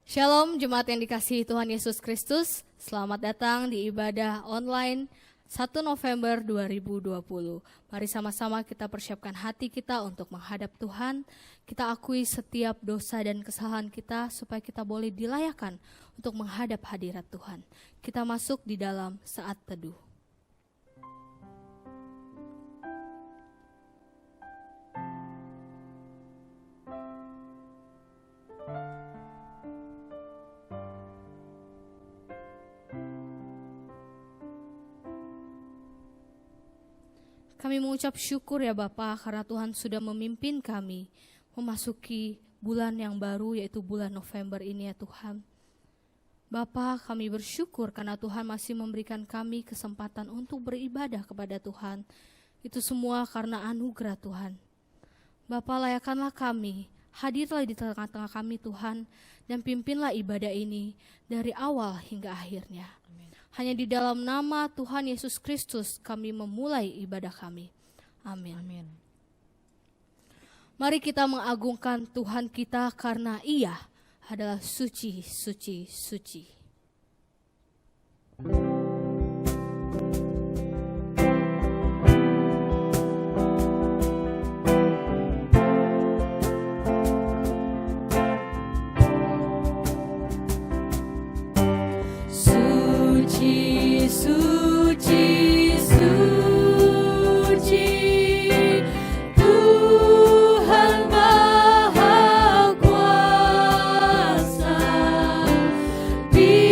Shalom jemaat yang dikasihi Tuhan Yesus Kristus. Selamat datang di ibadah online 1 November 2020. Mari sama-sama kita persiapkan hati kita untuk menghadap Tuhan. Kita akui setiap dosa dan kesalahan kita supaya kita boleh dilayakan untuk menghadap hadirat Tuhan. Kita masuk di dalam saat teduh. Kami mengucap syukur ya Bapa karena Tuhan sudah memimpin kami memasuki bulan yang baru yaitu bulan November ini ya Tuhan. Bapa, kami bersyukur karena Tuhan masih memberikan kami kesempatan untuk beribadah kepada Tuhan. Itu semua karena anugerah Tuhan. Bapa, layakanlah kami, hadirlah di tengah-tengah kami Tuhan, dan pimpinlah ibadah ini dari awal hingga akhirnya. Hanya di dalam nama Tuhan Yesus Kristus kami memulai ibadah kami. Amin. Amin. Mari kita mengagungkan Tuhan kita karena Ia adalah suci, suci, suci. Di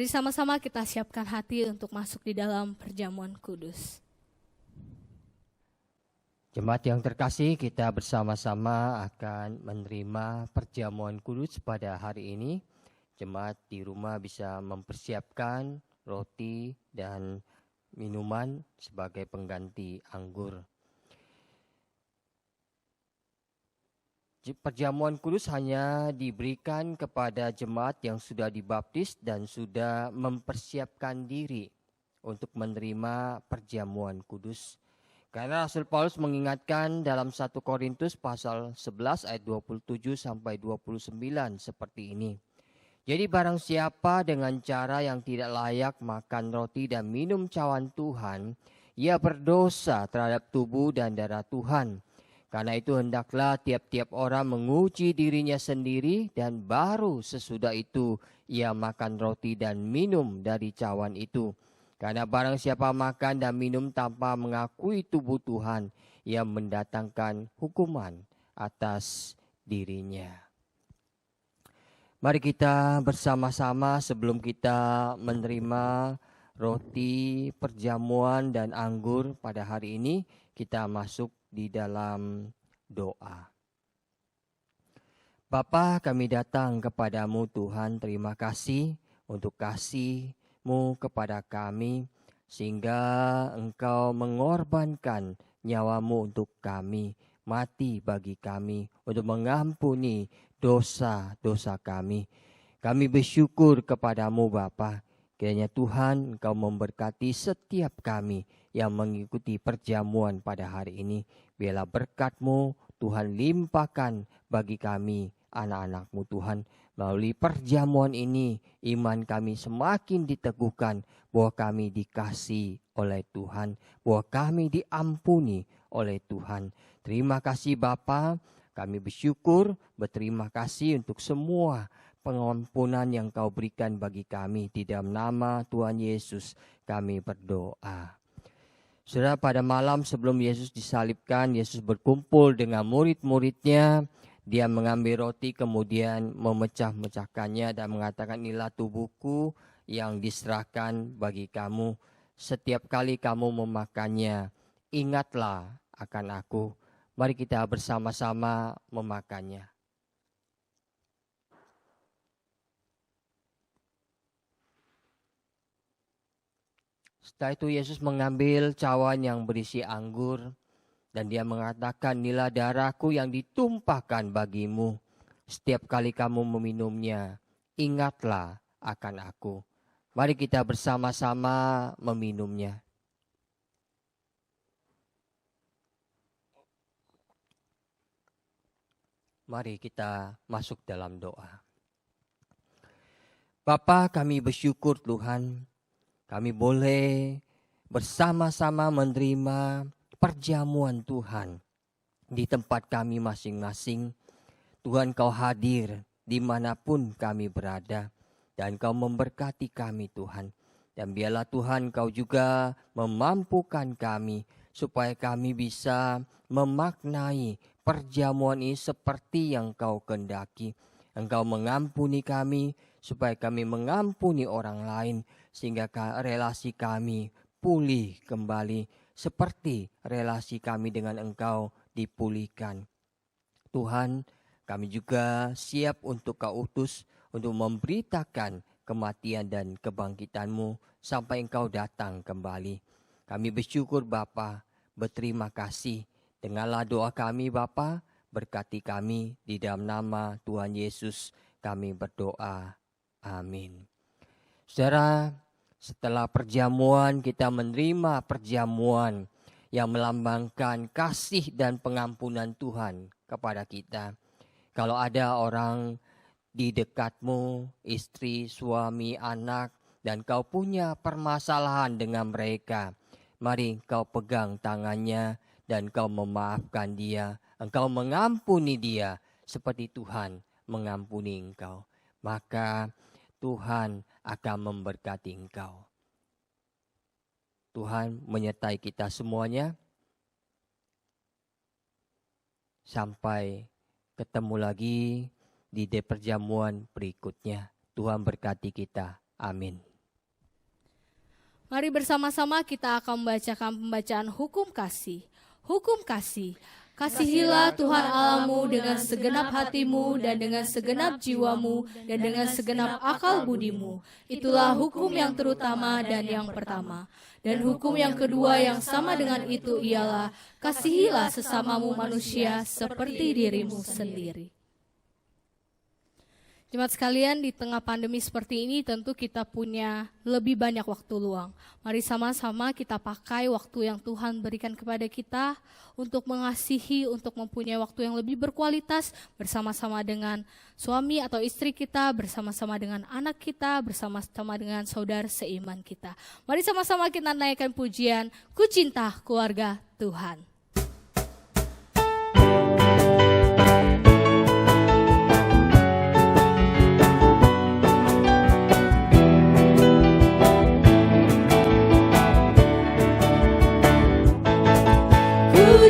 Mari sama-sama kita siapkan hati untuk masuk di dalam perjamuan kudus. Jemaat yang terkasih, kita bersama-sama akan menerima perjamuan kudus pada hari ini. Jemaat di rumah bisa mempersiapkan roti dan minuman sebagai pengganti anggur. Perjamuan kudus hanya diberikan kepada jemaat yang sudah dibaptis dan sudah mempersiapkan diri untuk menerima perjamuan kudus. Karena Rasul Paulus mengingatkan dalam 1 Korintus pasal 11 ayat 27 sampai 29 seperti ini. Jadi barang siapa dengan cara yang tidak layak makan roti dan minum cawan Tuhan, ia berdosa terhadap tubuh dan darah Tuhan. Karena itu hendaklah tiap-tiap orang menguji dirinya sendiri dan baru sesudah itu ia makan roti dan minum dari cawan itu. Karena barang siapa makan dan minum tanpa mengakui tubuh Tuhan, ia mendatangkan hukuman atas dirinya. Mari kita bersama-sama sebelum kita menerima roti, perjamuan, dan anggur pada hari ini, kita masuk di dalam doa. Bapa, kami datang kepadamu Tuhan, terima kasih untuk kasih-Mu kepada kami, sehingga Engkau mengorbankan nyawa-Mu untuk kami, mati bagi kami, untuk mengampuni dosa-dosa kami. Kami bersyukur kepadamu Bapa, kiranya Tuhan Engkau memberkati setiap kami yang mengikuti perjamuan pada hari ini. Biarlah berkat-Mu Tuhan limpahkan bagi kami anak-anak-Mu Tuhan. Melalui perjamuan ini iman kami semakin diteguhkan bahwa kami dikasihi oleh Tuhan, bahwa kami diampuni oleh Tuhan. Terima kasih Bapa, kami bersyukur, berterima kasih untuk semua pengampunan yang Kau berikan bagi kami. Di dalam nama Tuhan Yesus kami berdoa. Saudara, pada malam sebelum Yesus disalibkan, Yesus berkumpul dengan murid-muridnya. Dia mengambil roti kemudian memecah-mecahkannya dan mengatakan, inilah tubuhku yang diserahkan bagi kamu. Setiap kali kamu memakannya, ingatlah akan aku. Mari kita bersama-sama memakannya. Setelah itu Yesus mengambil cawan yang berisi anggur. Dan dia mengatakan, inilah darahku yang ditumpahkan bagimu. Setiap kali kamu meminumnya, ingatlah akan aku. Mari kita bersama-sama meminumnya. Mari kita masuk dalam doa. Bapa, kami bersyukur Tuhan, kami boleh bersama-sama menerima perjamuan Tuhan di tempat kami masing-masing. Tuhan, Kau hadir dimanapun kami berada, dan Kau memberkati kami Tuhan. Dan biarlah Tuhan Kau juga memampukan kami supaya kami bisa memaknai perjamuan ini seperti yang Kau kehendaki. Engkau mengampuni kami supaya kami mengampuni orang lain, sehingga relasi kami pulih kembali seperti relasi kami dengan Engkau dipulihkan. Tuhan, kami juga siap untuk Kau utus untuk memberitakan kematian dan kebangkitan-Mu sampai Engkau datang kembali. Kami bersyukur Bapa, berterima kasih. Dengarlah doa kami Bapa, berkati kami di dalam nama Tuhan Yesus kami berdoa. Amin. Saudara, setelah perjamuan kita menerima perjamuan yang melambangkan kasih dan pengampunan Tuhan kepada kita. Kalau ada orang di dekatmu, istri, suami, anak, dan kau punya permasalahan dengan mereka, mari kau pegang tangannya dan kau memaafkan dia. Engkau mengampuni dia seperti Tuhan mengampuni engkau. Maka Tuhan akan memberkati engkau. Tuhan menyertai kita semuanya. Sampai ketemu lagi di perjamuan berikutnya. Tuhan berkati kita. Amin. Mari bersama-sama kita akan membacakan pembacaan hukum kasih. Hukum kasih. Kasihilah Tuhan Allahmu dengan segenap hatimu dan dengan segenap jiwamu dan dengan segenap akal budimu. Itulah hukum yang terutama dan yang pertama. Dan hukum yang kedua yang sama dengan itu ialah kasihilah sesamamu manusia seperti dirimu sendiri. Jemaat sekalian, di tengah pandemi seperti ini tentu kita punya lebih banyak waktu luang. Mari sama-sama kita pakai waktu yang Tuhan berikan kepada kita untuk mengasihi, untuk mempunyai waktu yang lebih berkualitas bersama-sama dengan suami atau istri kita, bersama-sama dengan anak kita, bersama-sama dengan saudara seiman kita. Mari sama-sama kita naikkan pujian, Ku Cinta Keluarga Tuhan.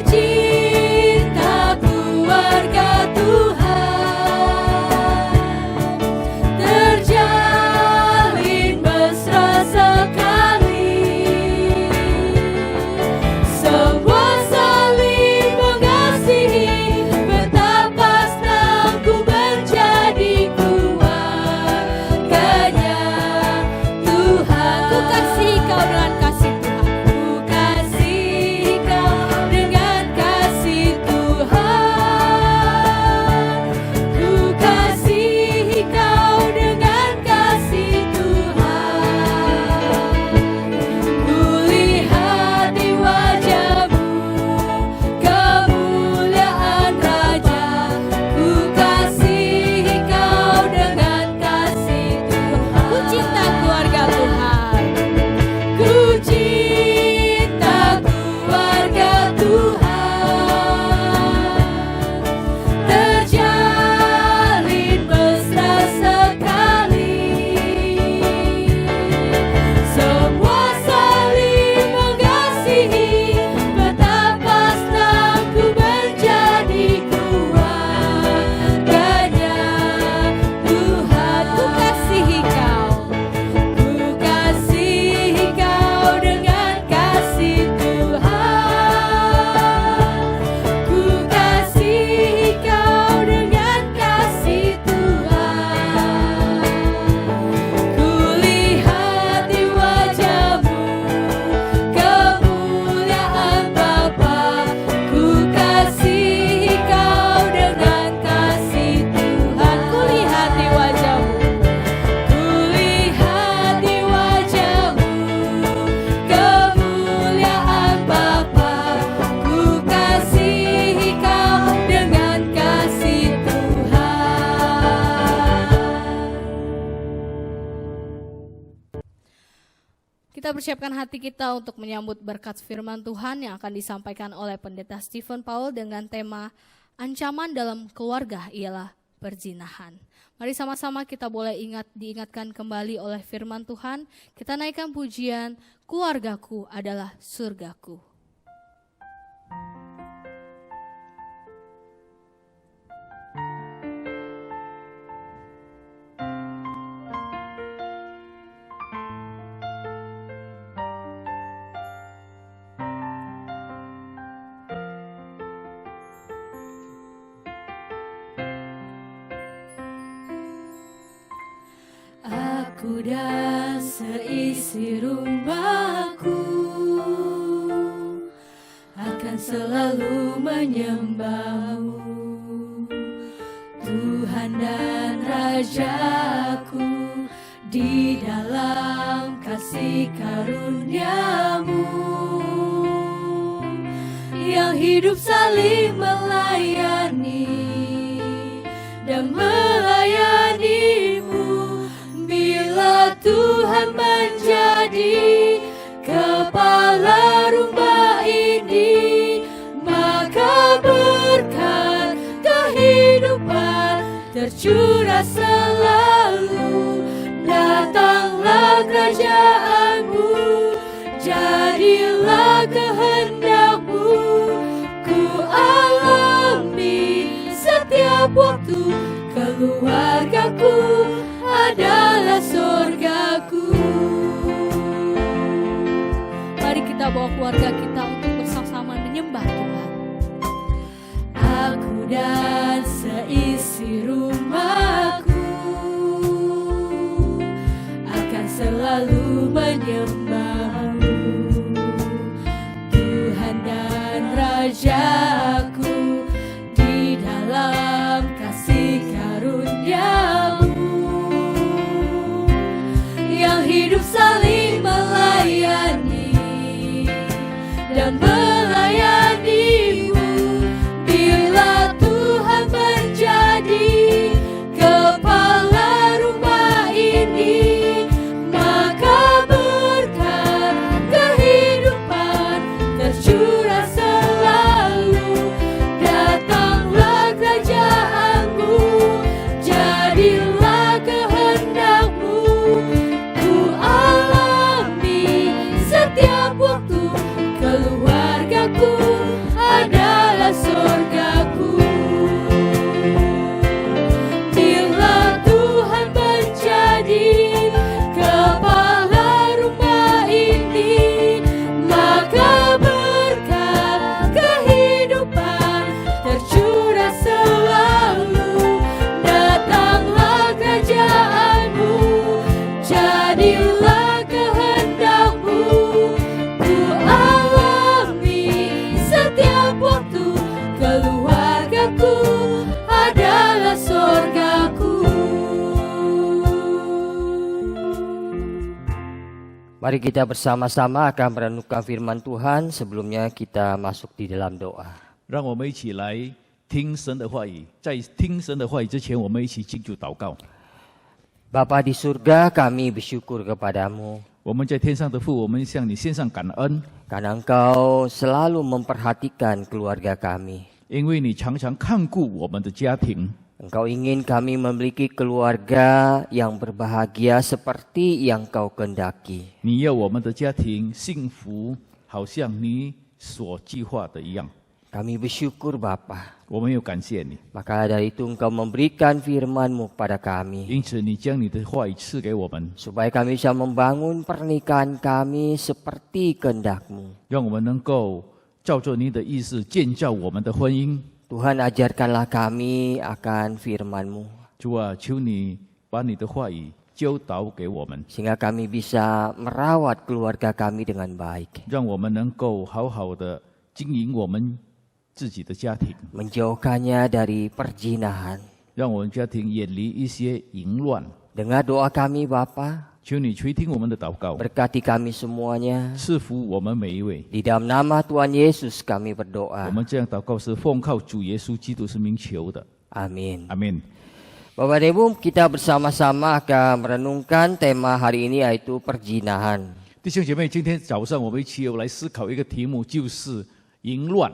Cinta keluarga Tuhan terjalin mesra sekali, semua saling mengasihi, betapa senang ku menjadi keluarganya Tuhan. Ku kasih kau dengan kasih Tuhan. Ku kasih kau dengan kasih Tuhan. Ku kasih kau dengan kasih Tuhan. Ku lihat di wajahmu kemuliaan Raja. Ku kasih kau dengan kasih Tuhan. Ku cinta keluarga Tuhan. Ku cinta keluarga Tuhan terjalin mesra sekali, semua saling mengasihi, betapa senang ku menjadi keluarganya Tuhan. Ku kasihi kau. Ku kasih kau dengan kasih Tuhan. Ku kasih kau dengan kasih Tuhan. Ku lihat di wajahmu kemuliaan Bapa. Ku kasih kau dengan kasih Tuhan. Ku lihat di wajahmu. Ku lihat di wajahmu kemuliaan Bapa. Ku kasih kau dengan kasih Tuhan. Kita persiapkan hati kita untuk menyambut berkat firman Tuhan yang akan disampaikan oleh Pendeta Stephen Paul dengan tema ancaman dalam keluarga ialah perzinahan. Mari sama-sama kita boleh diingatkan kembali oleh firman Tuhan. Kita naikkan pujian, keluargaku adalah surgaku. Aku dan seisi rumahku akan selalu menyembah-Mu, Tuhan dan Rajaku, di dalam kasih karunia-Mu yang hidup saling melayani dan melayani-Mu. Bila Tuhan menjadi kepala rumah ini, maka berkat kehidupan tercurah selalu. Datanglah kerajaan-Mu, jadilah kehendak-Mu. Ku alami setiap waktu, keluargaku adalah surgaku. keluarga kita untuk bersama-sama menyembah Tuhan. Aku dan seisi rumahku akan selalu menyembah-Mu, Tuhan dan Rajaku, di dalam kasih karunia-Mu yang hidup saling melayani dan melayani-Mu. Bila Tuhan menjadi kepala rumah ini, maka berkat kehidupan tercurah selalu. Datanglah kerajaan-Mu, jadilah kehendak-Mu, ku alami setiap waktu. Keluargaku adalah surgaku. Bila Tuhan menjadi kepala rumah ini, maka berkat kehidupan tercurah selalu. Datanglah kerajaan-Mu, jadilah kehendak-Mu, ku alami setiap waktu. Keluargaku adalah surgaku. Mari kita bersama-sama akan merenungkan firman Tuhan. Sebelumnya kita masuk di dalam doa. 让我们一起来听神的话语。在听神的话语之前，我们一起敬主祷告。 Bapa di surga, kami bersyukur kepadamu 我们在天上的父，我们向你献上感恩， karena Engkau selalu memperhatikan keluarga kami. 因为你常常看顾我们的家庭。 Engkau ingin kami memiliki keluarga yang berbahagia seperti yang Kau kehendaki. 你要我们的家庭幸福，好像你所计划的一样。 Kami bersyukur Bapa. 我们又感谢你， Maka dari itu Engkau memberikan firman-Mu pada kami. 因此你将你的话语赐给我们， Supaya kami bisa membangun pernikahan kami seperti kehendak-Mu. 让我们能够照着你的意思建造我们的婚姻。 Tuhan ajarkanlah kami akan firman-Mu. 主啊，求你把你的话语教导给我们， Sehingga kami bisa merawat keluarga kami dengan baik. 让我们能够好好的经营我们自己的家庭， Menjauhkannya dari perzinahan. 让我们家庭远离一些淫乱。 Dengar doa kami Bapa. 求你垂听我们的祷告， Berkati kami semuanya. 赐福我们每一位。 Di dalam nama Tuhan Yesus kami 我 berdoa. 们这样祷告是奉靠主耶稣基督是名求的， Amin. 阿门。 Bapak dan Ibu, kita bersama-sama akan merenungkan tema hari ini yaitu perzinahan. 弟兄姐妹，今天早上我们一起来思考一个题目，就是淫乱。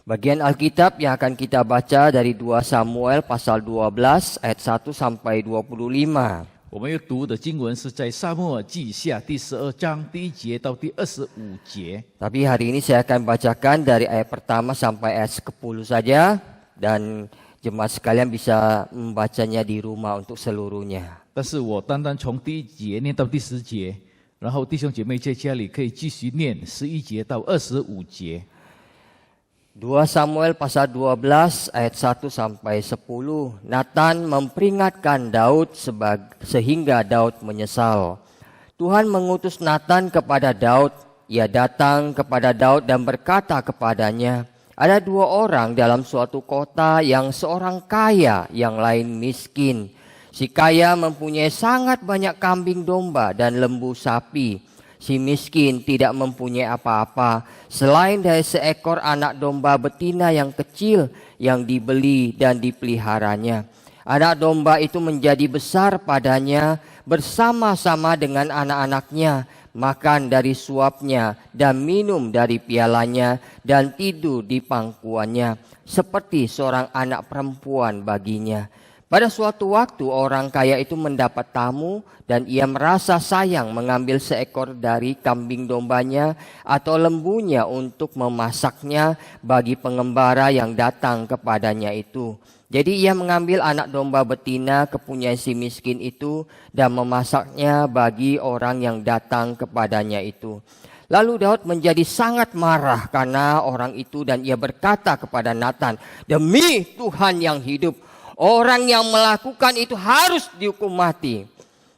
Bagian Alkitab yang akan kita baca dari 2 Samuel pasal 12 ayat 1 sampai 25. 我们要读的经文是在撒母耳记下第12章第1节到第25节。 Tapi hari ini saya akan bacakan dari ayat pertama sampai ayat ke-10 saja. Dan jemaat sekalian bisa membacanya di rumah untuk seluruhnya. 但是我单单从第1节念到第10节，然后弟兄姐妹在家里可以继续念11节到25节。 2 Samuel pasal 12 ayat 1 sampai 10. Nathan memperingatkan Daud sehingga Daud menyesal. Tuhan mengutus Nathan kepada Daud. Ia datang kepada Daud dan berkata kepadanya, ada 2 orang dalam suatu kota, yang seorang kaya, yang lain miskin. Si kaya mempunyai sangat banyak kambing domba dan lembu sapi. Si miskin tidak mempunyai apa-apa selain dari seekor anak domba betina yang kecil yang dibeli dan dipeliharanya. Anak domba itu menjadi besar padanya bersama-sama dengan anak-anaknya, makan dari suapnya dan minum dari pialanya dan tidur di pangkuannya seperti seorang anak perempuan baginya. Pada suatu waktu orang kaya itu mendapat tamu dan ia merasa sayang mengambil seekor dari kambing dombanya atau lembunya untuk memasaknya bagi pengembara yang datang kepadanya itu. Jadi ia mengambil anak domba betina kepunyaan si miskin itu dan memasaknya bagi orang yang datang kepadanya itu. Lalu Daud menjadi sangat marah karena orang itu dan ia berkata kepada Nathan, "Demi Tuhan yang hidup, orang yang melakukan itu harus dihukum mati.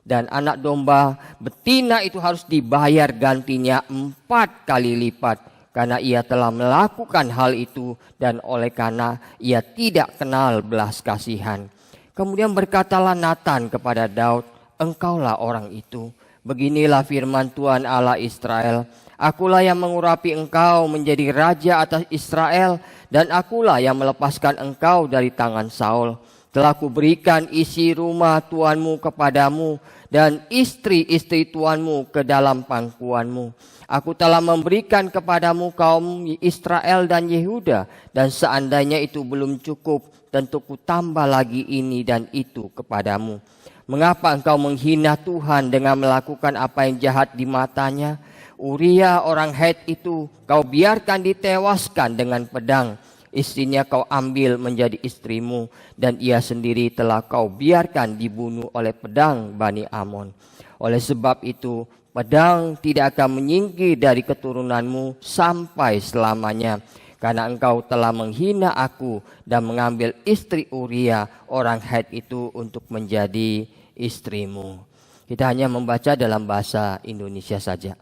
Dan anak domba betina itu harus dibayar gantinya 4 kali lipat. Karena ia telah melakukan hal itu dan oleh karena ia tidak kenal belas kasihan." Kemudian berkatalah Nathan kepada Daud, "Engkaulah orang itu. Beginilah firman Tuhan Allah Israel. Akulah yang mengurapi engkau menjadi raja atas Israel, dan akulah yang melepaskan engkau dari tangan Saul. Telah kuberikan isi rumah tuanmu kepadamu, dan istri-istri tuanmu ke dalam pangkuanmu. Aku telah memberikan kepadamu kaum Israel dan Yehuda, dan seandainya itu belum cukup, tentu ku tambah lagi ini dan itu kepadamu. Mengapa engkau menghina Tuhan dengan melakukan apa yang jahat di matanya? Uria orang Het itu kau biarkan ditewaskan dengan pedang. Istrinya kau ambil menjadi istrimu, dan ia sendiri telah kau biarkan dibunuh oleh pedang Bani Amon. Oleh sebab itu, pedang tidak akan menyingkir dari keturunanmu sampai selamanya. Karena engkau telah menghina aku dan mengambil istri Uria orang Het itu untuk menjadi istrimu. Kita hanya membaca dalam bahasa Indonesia saja.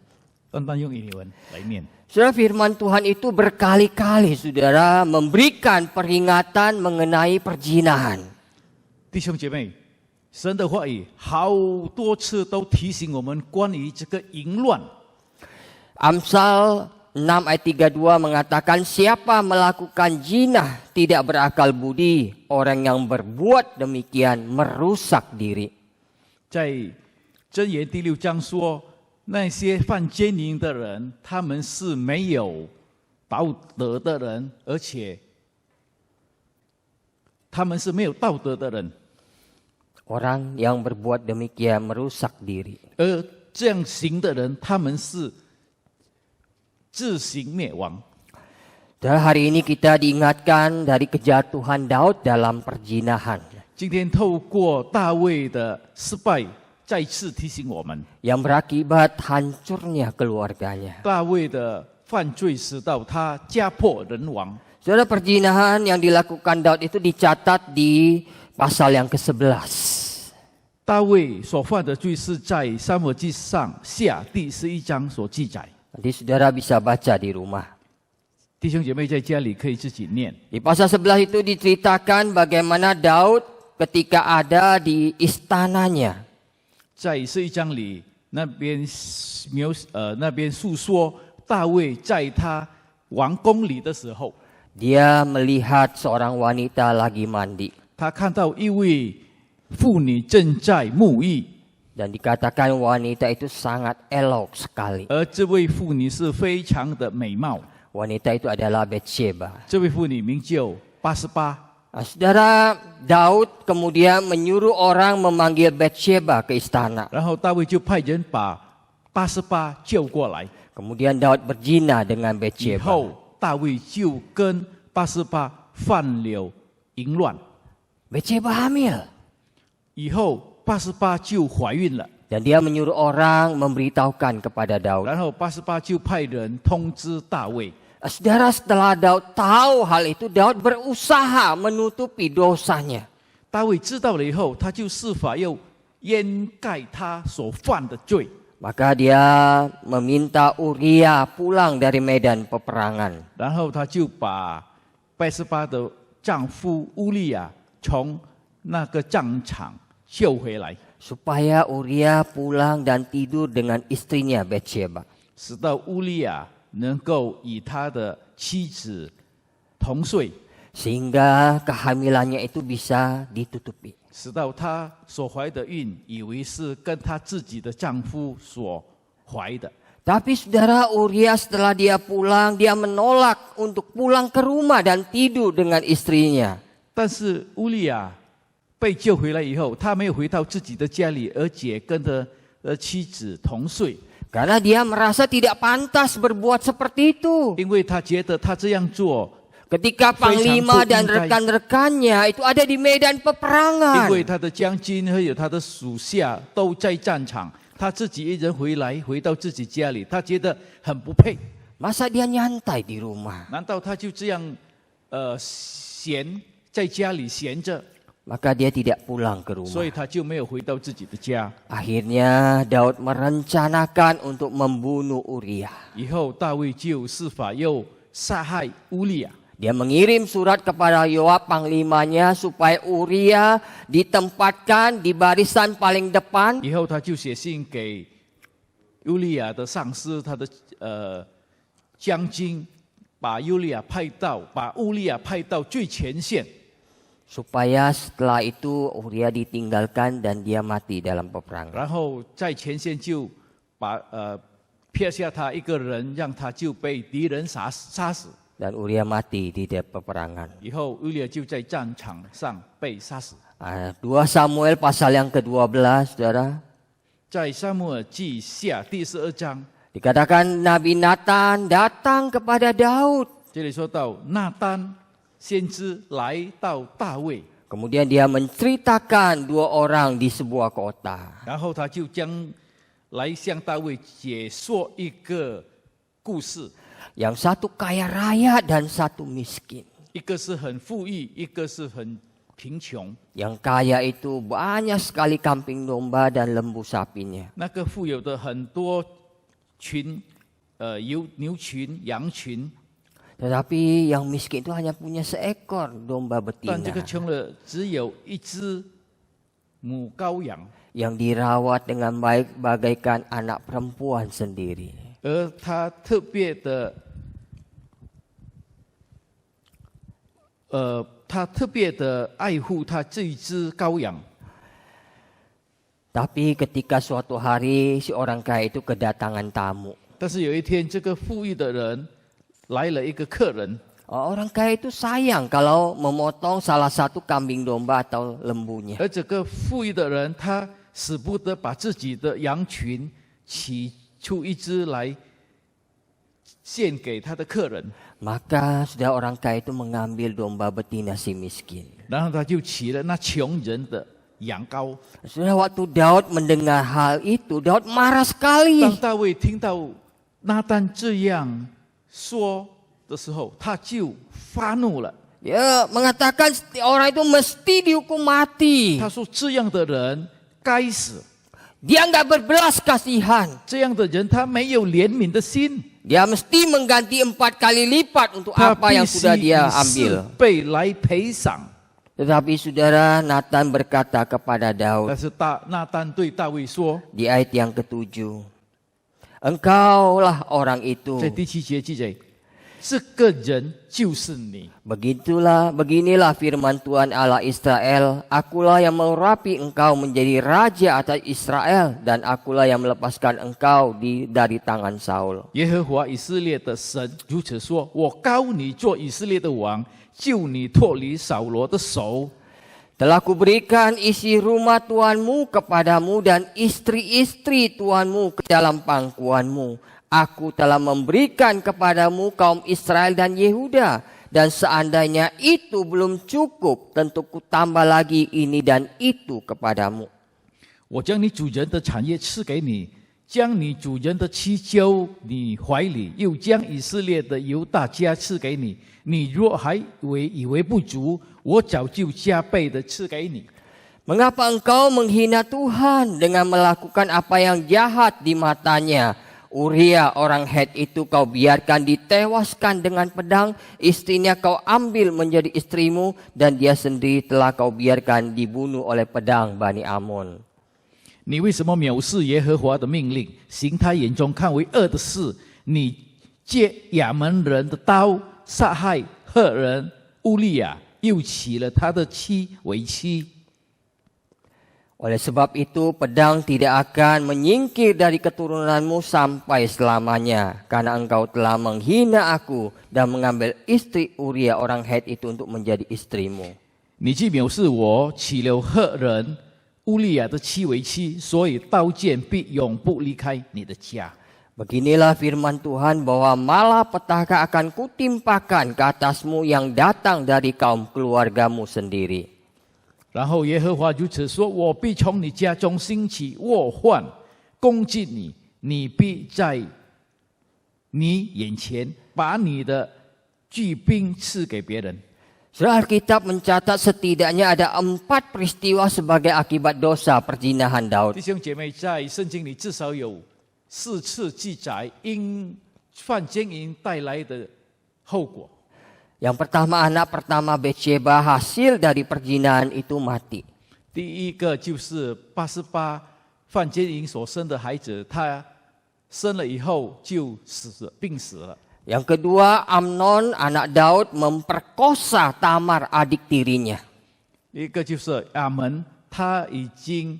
单单用英文来念。 Saudara, firman Tuhan itu berkali-kali saudara memberikan peringatan mengenai perzinahan. 弟兄姐妹，神的话语好多次都提醒我们关于这个淫乱。 Amsal 6 ayat 32 mengatakan, siapa melakukan zina tidak berakal budi, orang yang berbuat demikian merusak diri. 在箴言第6章说，那些犯奸淫的人，他们是没有道德的人，而且他们是没有道德的人。 Orang yang berbuat demikian merusak diri. 而这样行的人，他们是自行灭亡。 Dan hari ini kita diingatkan dari kejatuhan Daud dalam perzinahan. 今天透过大卫的失败，再次提醒我们， yang berakibat hancurnya keluarganya. 大卫的犯罪使到他家破人亡。 Saudara, perzinahan yang dilakukan Daud itu dicatat di pasal yang ke-11. 大卫所犯的罪是在撒母耳记上下第11章所记载。 Nanti saudara bisa baca di rumah. 弟兄姐妹在家里可以自己念。 Di pasal 11 itu diceritakan bagaimana Daud ketika ada di istananya. 在11章里，那边述说大卫在他王宫里的时候， Dia melihat seorang wanita lagi mandi. 他看到一位妇女正在沐浴， Dan dikatakan wanita itu sangat elok sekali. 而这位妇女是非常的美貌。 Wanita itu adalah Betsheba. 这位妇女名叫巴斯巴。 Nah, saudara, Daud kemudian menyuruh orang memanggil Betsheba ke istana. 然后大卫就派人把巴斯巴叫过来， Kemudian Daud berzina dengan 以 Betsheba. 后大卫就跟巴斯巴犯了淫乱， Betsheba hamil. 以后巴斯巴就怀孕了， Dan dia menyuruh orang memberitahukan kepada Daud. 然后巴斯巴就派人通知大卫。 Saudara, setelah Daud tahu hal itu, Daud berusaha menutupi dosanya. 大卫知道了以后，他就设法要掩盖他所犯的罪， Maka dia meminta Uria pulang dari medan peperangan. 然后他就把拜斯巴的丈夫乌利亚从那个战场救回来， Supaya Uria pulang dan tidur dengan istrinya Betsheba. 使到乌利亚能够与他的妻子同睡， Sehingga kehamilannya itu bisa ditutupi. 使到她所怀的孕以为是跟她自己的丈夫所怀的。 Tapi saudara, Uria setelah dia pulang, dia menolak untuk pulang ke rumah dan tidur dengan istrinya. 但是乌利亚被救回来以后，他没有回到自己的家里，而且跟他的妻子同睡， Karena dia merasa tidak pantas berbuat seperti itu. 因为他觉得他这样做， Ketika Panglima dan rekan-rekannya itu ada di medan 因 peperangan. 为他的将军还有他的属下都在战场，他自己一人回到自己家里，他觉得很不配。 Masa dia nyantai di rumah? 难道他就这样闲在家里闲着， Maka dia tidak pulang ke 所以 rumah. 他就没有回到自己的家。 Akhirnya Daud merencanakan untuk membunuh Uria. 以后大卫就设法又杀害乌利亚， Dia mengirim surat kepada Yoab panglimanya supaya Uria ditempatkan di barisan paling depan. 以后他就写信给乌利亚的上司，他的将军，把乌利亚派到最前线， Supaya setelah itu Uria ditinggalkan dan dia mati dalam peperangan. 然后在前线就把撇下他一个人，让他就被敌人杀死。 Dan Uria mati di peperangan. 以后乌利亚就在战场上被杀死。 2 Samuel pasal yang ke-12, saudara. 在撒母耳记下第12章， Dikatakan Nabi Nathan datang kepada Daud. 这里说到拿单先知来到大卫， Kemudian dia menceritakan 2 orang di sebuah kota. 然后他就将来向大卫解说一个故事， Yang satu kaya raya dan satu miskin. 一个是很富裕，一个是很贫穷。 Yang kaya itu banyak sekali kambing domba dan lembu sapinya. 那个富有的很多群，牛群、羊群， Tetapi yang miskin itu hanya punya seekor domba 但这个 betina 穷了只有一只母羔羊， yang dirawat dengan baik bagaikan anak perempuan sendiri. 而他特别的，爱护他这一只羔羊。 Tapi ketika suatu hari si orang kaya itu kedatangan tamu. 但是有一天，这个富裕的人来了一个客人， Orang kaya itu sayang kalau memotong salah satu kambing domba atau lembunya. 而这个富裕的人他舍不得把自己的羊群取出一只来献给他的客人， Maka sudah orang kaya itu mengambil domba betina si miskin. 然后他就取了那穷人的羊羔。 Sudah waktu Daud mendengar hal itu, Daud marah 当 sekali. 大卫听到拿单这样说的时候，他就发怒了。 Ya, mengatakan orang itu mesti dihukum mati. 他说：“这样的人该死， Dia nggak berbelas kasihan. 这样的人他没有怜悯的心， Dia mesti mengganti 4 kali lipat untuk 他 apa 必 yang 须 sudah 以 dia 4 ambil. 倍来赔偿。” Tetapi saudara, Nathan berkata kepada 但 Daud 是拿单对大卫说， di ayat yang ke-7, Engkaulah orang itu. 在第7节记载，这个人就是你。 Beginilah firman Tuhan Allah Israel, Akulah yang mengurapi engkau menjadi raja atas Israel, dan akulah yang melepaskan engkau dari tangan Saul. 耶和华以色列的神如此说：“我膏你做以色列的王，救你脱离扫罗的手。 Telah kuberikan isi rumah Tuhanmu kepadamu dan istri-istri Tuhanmu ke dalam pangkuanmu. Aku telah memberikan kepadamu kaum Israel dan Yehuda. Dan seandainya itu belum cukup, tentu ku tambah lagi ini dan itu kepadamu. 我将你主人的产业赐给你，将你主人的妻交你怀里，又将以色列的犹大家赐给你。你若还以为不足，我早就加倍的赐给你。 Mengapa engkau menghina Tuhan dengan melakukan apa yang jahat di matanya? Uria orang Het itu kau biarkan ditewaskan dengan pedang, istrinya kau ambil menjadi istrimu, dan dia sendiri telah kau biarkan dibunuh oleh pedang Bani Amon. 你为什么藐视耶和华的命令，行他眼中看为恶的事？你借亚门人的刀杀害赫人乌利亚，又娶了他的妻为妻。 Oleh sebab itu pedang tidak akan menyingkir dari keturunanmu sampai selamanya, karena engkau telah menghina aku dan mengambil istri Uria orang Het itu untuk menjadi istrimu. 你既藐视我，娶了赫人乌利亚的妻为妻，所以刀剑必永不离开你的家。 Beginilah firman Tuhan bahwa malapetaka akan kutimpakan ke atasmu yang datang dari kaum keluargamu sendiri. 然后耶和华如此说：“我必从你家中兴起祸患，攻击你，你必在你眼前把你的巨兵赐给别人。 Saudara, Alkitab mencatat setidaknya ada 4 peristiwa sebagai akibat dosa perzinahan Daud. 弟兄姐妹，在圣经里至少有4次记载因犯奸淫带来的后果。 Yang pertama, anak pertama Betsheba hasil dari perzinahan itu mati. 第一个就是88犯奸淫所生的孩子，他生了以后就病死了。 Yang kedua, Amnon anak Daud memperkosa Tamar adik tirinya. 一个就是亚门，他已经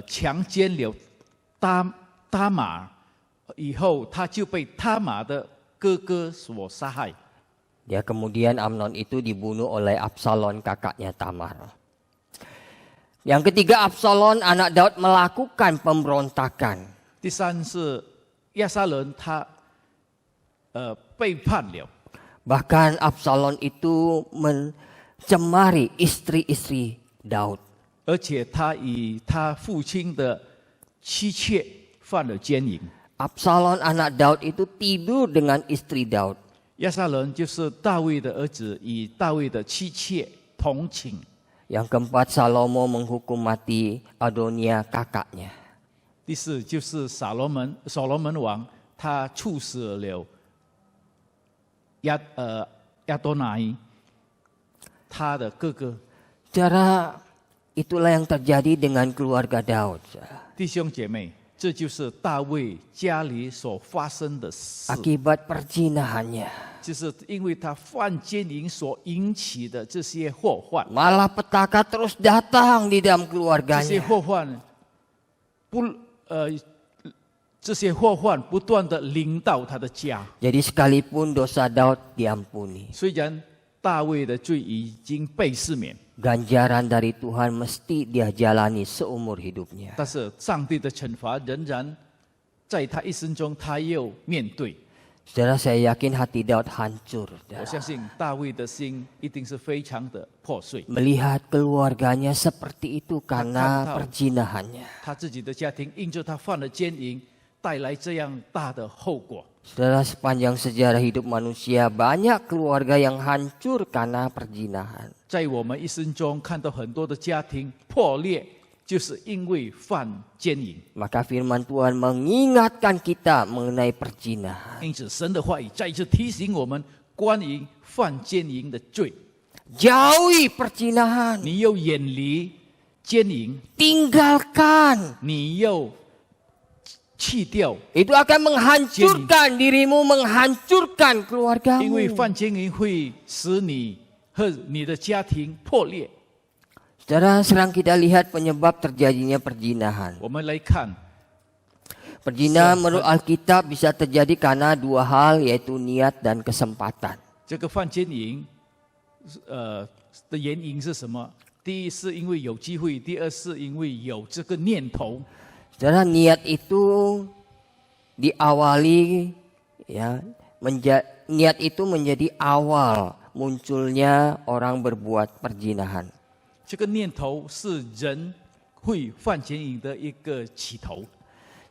强奸了他玛，以后他就被他玛的哥哥所杀害。 Ya, kemudian Amnon itu dibunuh oleh Absalom kakaknya Tamar. Yang ketiga, Absalom anak Daud melakukan pemberontakan. 第三是亚撒伦他背叛了， Bahkan Absalom itu mencemari istri-istri Daud. 而且他以他父亲的妻妾犯了奸淫。 Absalom anak Daud itu tidur dengan istri Daud. 亚撒伦就是大卫的儿子，与大卫的妻妾同寝。 Yang keempat, Salomo menghukum mati Adonia kakaknya. 第四就是所罗门王，他处死了亚多乃他的哥哥。 Cara itulah yang terjadi dengan keluarga Daud. 弟兄姐妹，这就是大卫家里所发生的事， Akibat perzinahannya. 就是因为他犯奸淫所引起的这些祸患。 Malapetaka terus datang di dalam 这些 keluarganya. 祸患不断的临到他的家。 Jadi sekalipun dosa Daud diampuni, 虽然大卫的罪已经被赦免， ganjaran dari Tuhan mesti dia jalani seumur hidupnya. 但是上帝的惩罚仍然在他一生中，他又面对。 Saudara, saya yakin hati Daud hancur. 我相信大卫的心一定是非常的破碎， Melihat keluarganya seperti itu karena Tahu. perzinahannya. 他自己的家庭因着他犯了奸淫，带来这样大的后果。 Saudara, sepanjang sejarah hidup manusia banyak keluarga yang hancur karena perzinahan. 在我们一生中看到很多的家庭破裂，就是因为犯奸淫。 Maka firman Tuhan mengingatkan kita mengenai perzinahan. 因此，神的话语再一次提醒我们关于犯奸淫的罪。 Jauhi perzinahan. 你要远离奸淫， Tinggalkan. 你要弃掉， Itu akan menghancurkan dirimu, menghancurkan 因为 keluargamu. 犯奸淫会使你和你的家庭破裂。 Saudara, sekarang kita lihat penyebab terjadinya perzinahan. 我们来看， Perzinahan menurut Alkitab bisa terjadi karena 2 hal, yaitu niat dan kesempatan. 这个犯奸淫，的原因是什么？第一是因为有机会，第二是因为有这个念头。 Saudara, niat itu diawali, ya, niat itu menjadi awal munculnya orang berbuat perzinahan. 这个念头是人会犯奸淫的一个起头。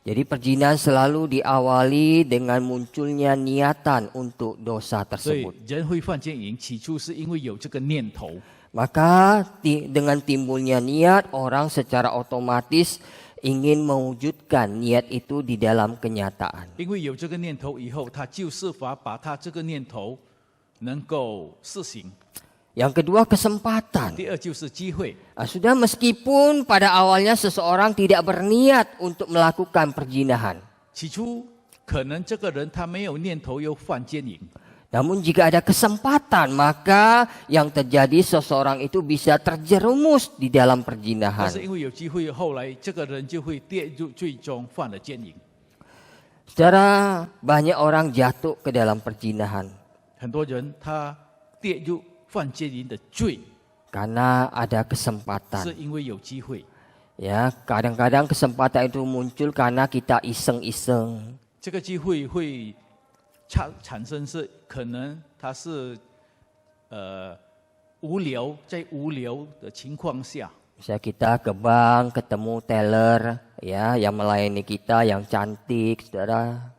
Jadi perzinahan selalu diawali dengan munculnya niatan untuk dosa 所以 tersebut. 人会犯奸淫，起初是因为有这个念头。 Maka dengan timbulnya niat, orang secara otomatis ingin mewujudkan niat itu di dalam kenyataan. 因为有这个念头以后，他就是法把他这个念头能够实行。 Yang kedua, kesempatan. 第二就是机会。 Sudah, meskipun pada awalnya seseorang tidak berniat untuk melakukan perzinahan. 起初可能这个人他没有念头又犯奸淫， Namun jika ada kesempatan, maka yang terjadi seseorang itu bisa terjerumus di dalam 但 perzinahan. 是因为有机会，后来这个人就会跌入最终犯了奸淫。 Secara banyak orang jatuh ke dalam perzinahan 很多人他跌入犯奸淫的罪， karena ada 是 kesempatan. 因为有机会。 Ya, kadang-kadang kesempatan itu muncul karena kita iseng-iseng. 这个机会会产生是可能他是无聊，在无聊的情况下， Misalnya kita ke bank, ketemu teller, ya, yang melayani kita, yang cantik, saudara.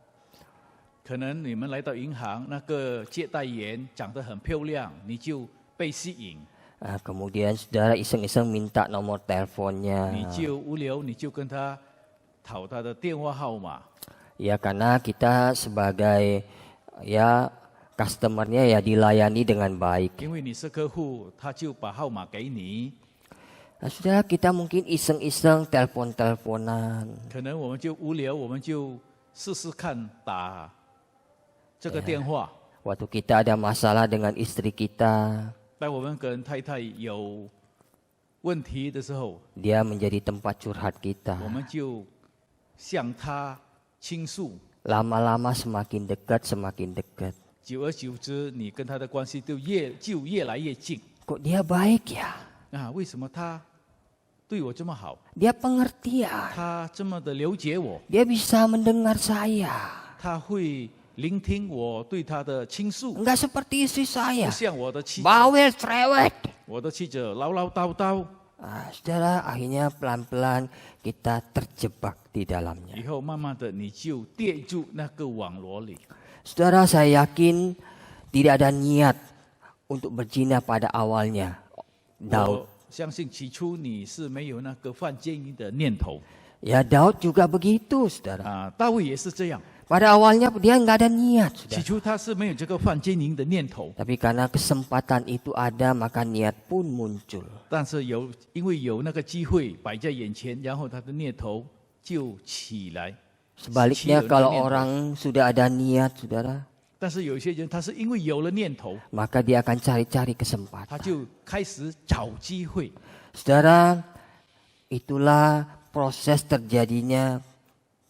可能你们来到银行，那个接待员长得很漂亮，你就被吸引， Kemudian saudara iseng-iseng minta nomor teleponnya. 你就无聊，你就跟他讨他的电话号码。 Ya karena kita sebagai ya customernya ya dilayani dengan baik. 因为你是客户，他就把号码给你。 Saudara kita mungkin iseng-iseng telepon-teleponan. 可能我们就无聊，我们就试试看打这个电话。 Waktu kita ada masalah dengan istri kita, 当我们跟太太有问题的时候， dia menjadi tempat curhat kita. 我们就向他倾诉。 Lama-lama semakin dekat, semakin dekat. 久而久之，你跟他的关系就越来越近。 Kok dia baik ya? 为什么他对我这么好？ Dia pengertian. 他这么的了解我， Dia bisa mendengar saya. 他会聆听我对他的倾诉， Enggak seperti istri 不 saya. 像我的妻子， Bawel cerewet. 我的妻子唠唠叨叨。 Saudara, akhirnya pelan-pelan kita terjebak di dalamnya. 以后慢慢的你就跌入那个网罗里。 Saudara, saya yakin tidak ada niat untuk berzina pada awalnya. 我 Daud. 相信起初你是没有那个犯奸淫的念头 Ya Daud juga begitu, saudara. 大卫也是这样， Pada awalnya dia nggak ada niat, 起 saudara. 初他是没有这个犯奸淫的念头， Tapi karena kesempatan itu ada, maka niat pun muncul. 但是因为有那个机会摆在眼前，然后他的念头就起来。 Sebaliknya 起了那个 kalau 念头 orang sudah ada niat, saudara, 但是有些人他是因为有了念头， maka dia akan cari-cari 他 kesempatan. 就开始找机会。 Saudara, itulah proses terjadinya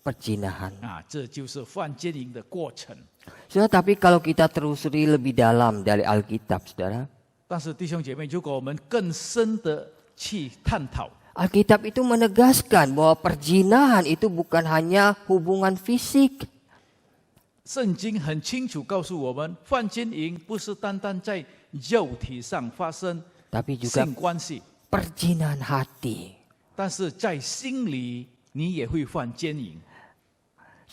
perzinahan. 这就是犯奸淫的过程。 Saudara, tapi kalau kita telusuri lebih dalam dari Alkitab, saudara, 但是弟兄姐妹，如果我们更深的去探讨， Alkitab itu menegaskan bahwa perzinahan itu bukan hanya hubungan fisik. 圣经很清楚告诉我们，犯奸淫不是单单在肉体上发生 Tapi juga 性关系， perzinahan hati. 但是在心里你也会犯奸淫。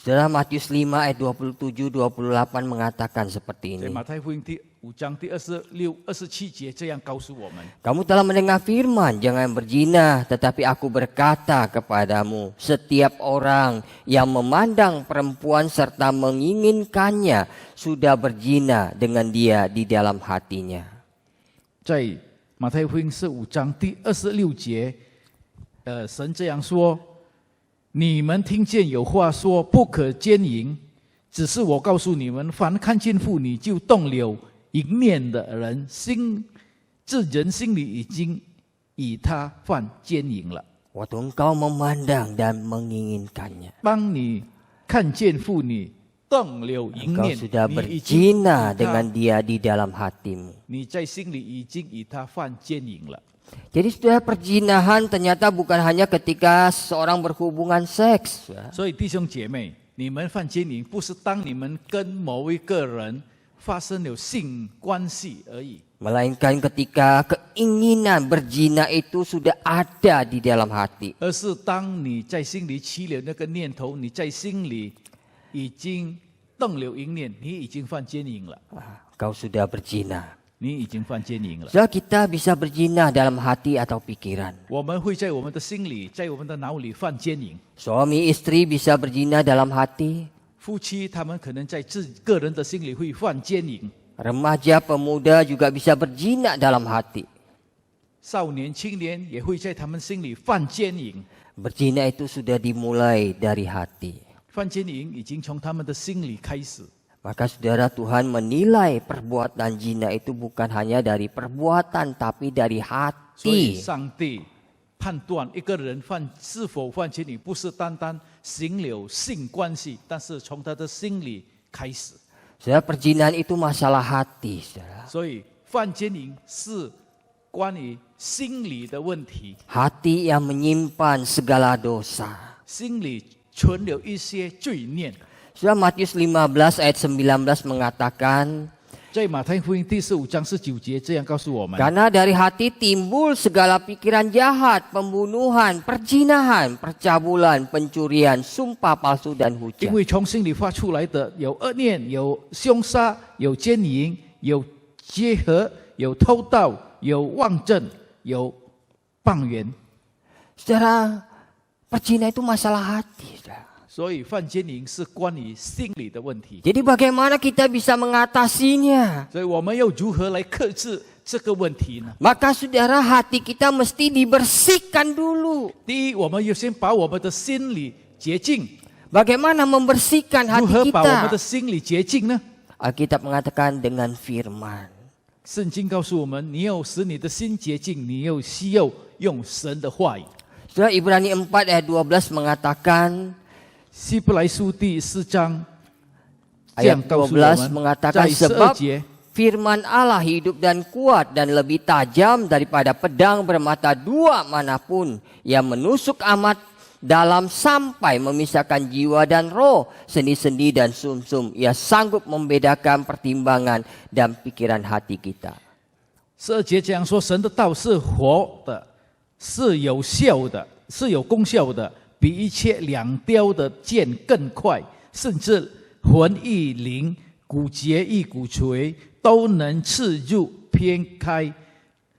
Saudara, Matius 5 ayat 27-28 mengatakan seperti 在 ini. 马太福音第5章第26、27节这样告诉我们： Kamu telah mendengar firman, jangan berzina, tetapi aku berkata kepadamu, setiap orang yang memandang perempuan serta menginginkannya sudah berzina dengan dia di dalam hatinya. 在马太福音5章第26节，神这样说：你们听见有话说不可奸淫，只是我告诉你们，凡看见妇女就动了淫念的人，这人心里已经以他犯奸淫了。 Waktu engkau memandang dan menginginkannya, 当你看见妇女动了淫 engkau 念， sudah 你已经 berzina 以 dengan 他 dia di dalam hatimu. 你在心里已经以他犯奸淫了。 Jadi saudara, perzinahan ternyata bukan hanya ketika seorang berhubungan seks. Saudara. 所以弟兄姐妹，你们犯奸淫不是当你们跟某一个人发生了性关系而已， Melainkan ketika keinginan berzina itu sudah ada di dalam hati. 而是当你在心里起了那个念头，你在心里已经动了淫念，你已经犯奸淫了， Kau sudah berzina. 你已经犯奸淫了。 Saudara, kita bisa berzina dalam hati atau pikiran. 我们会在我们的心里，在我们的脑里犯奸淫。 Suami istri bisa berzina dalam hati. 夫妻他们可能在自己个人的心里会犯奸淫， Remaja pemuda juga bisa berzina dalam hati. 少年青年也会在他们心里犯奸淫。 Berzina itu sudah dimulai dari hati. 犯奸淫已经从他们的心里开始。 Maka saudara, Tuhan menilai perbuatan zina itu bukan hanya dari perbuatan tapi dari 所以 hati. 上帝判断一个人是否犯奸淫，不是单单行了性关系，但是从他的心里开始。 Saudara, perzinahan itu masalah hati, saudara. 所以犯奸淫是关于心理的问题， Hati yang menyimpan segala dosa. 心里存了一些罪念。 Saudara, Matius 15 ayat 19 mengatakan, 在马太福音第15章19节这样告诉我们： Karena dari hati timbul segala pikiran jahat, pembunuhan, perzinahan, percabulan, pencurian, sumpah palsu dan 因 hujat. 为从心里发出来的有恶念、有凶杀、有奸淫、有结合、有偷盗、有妄证、有谤言。 Saudara, perzina itu masalah hati, saudara. 所以犯奸淫是关于心理的问题。 Jadi bagaimana kita bisa mengatasinya? 所以我们要如何来克制这个问题呢？ Maka saudara, hati kita mesti dibersihkan dulu. 第一，我们要先把我们的心理洁净。 Bagaimana membersihkan 如 hati 何把我们 kita? 的心理洁净呢？ Alkitab mengatakan dengan firman. 圣经告诉我们，你要使你的心洁净，你又需要用神的话语。 Saudara, Ibrani 4 ayat 12 mengatakan, 希伯来书第4章这样 ayat 告诉我 12 们， mengatakan 在12 sebab 节， firman Allah hidup dan kuat dan lebih tajam daripada pedang bermata dua manapun yang menusuk amat dalam sampai memisahkan jiwa dan roh, sendi-sendi dan sumsum. Ia sanggup membedakan pertimbangan dan pikiran hati kita. 12节这样说：神的道是活的，是有效的，是有功效的，比一切两雕的剑更快，甚至魂意灵、骨节一骨髓都能刺入偏开，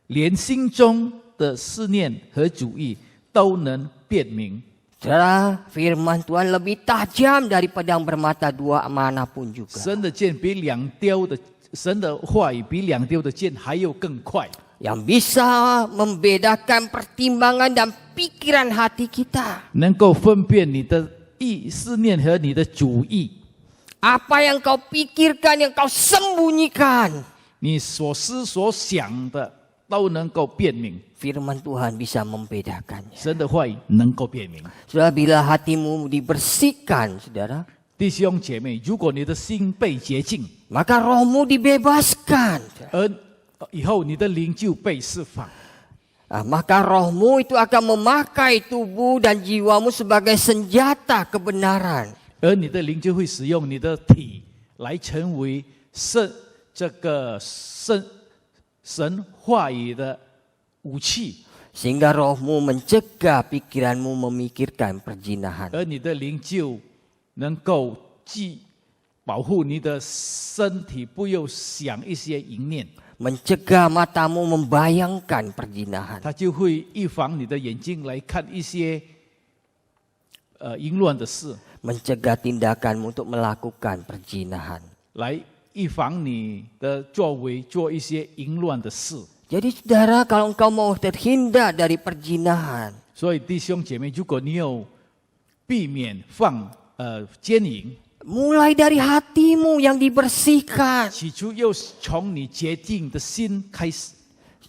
连心中的思念和主意都能辨明。 Saudara, firman Tuhan lebih tajam dari pedang bermata dua manapun juga. 神的剑比两雕的，神的话语比两雕的剑还要更快， Yang bisa membedakan pertimbangan dan pikiran hati kita. 能够分辨你的思念和你的主意。 Apa yang kau pikirkan, yang kau sembunyikan. 你所思所想的都能够辨明， Firman Tuhan bisa membedakannya. 神的话语能够辨明。 Saudara, bila hatimu dibersihkan, saudara, 弟兄姐妹，如果你的心被洁净， maka rohmu dibebaskan. 而以后你的灵就被释放， Maka rohmu itu akan memakai tubuh dan jiwamu sebagai senjata kebenaran. 而你的灵就会使用你的体来成为这个神话语的武器， Sehingga rohmu mencegah pikiranmu memikirkan perzinahan. 而你的灵就能够保护你的身体，不要想一些淫念。 Mencegah matamu membayangkan perzinahan. 它就会预防你的眼睛来看一些淫乱的事， Mencegah tindakanmu untuk melakukan perzinahan. 来预防你的作为做一些淫乱的事。 Jadi saudara, kalau engkau mau terhindar dari perzinahan, 所以弟兄姐妹，如果你有避免奸淫， mulai dari hatimu yang dibersihkan. 起初又从你洁净的心开始，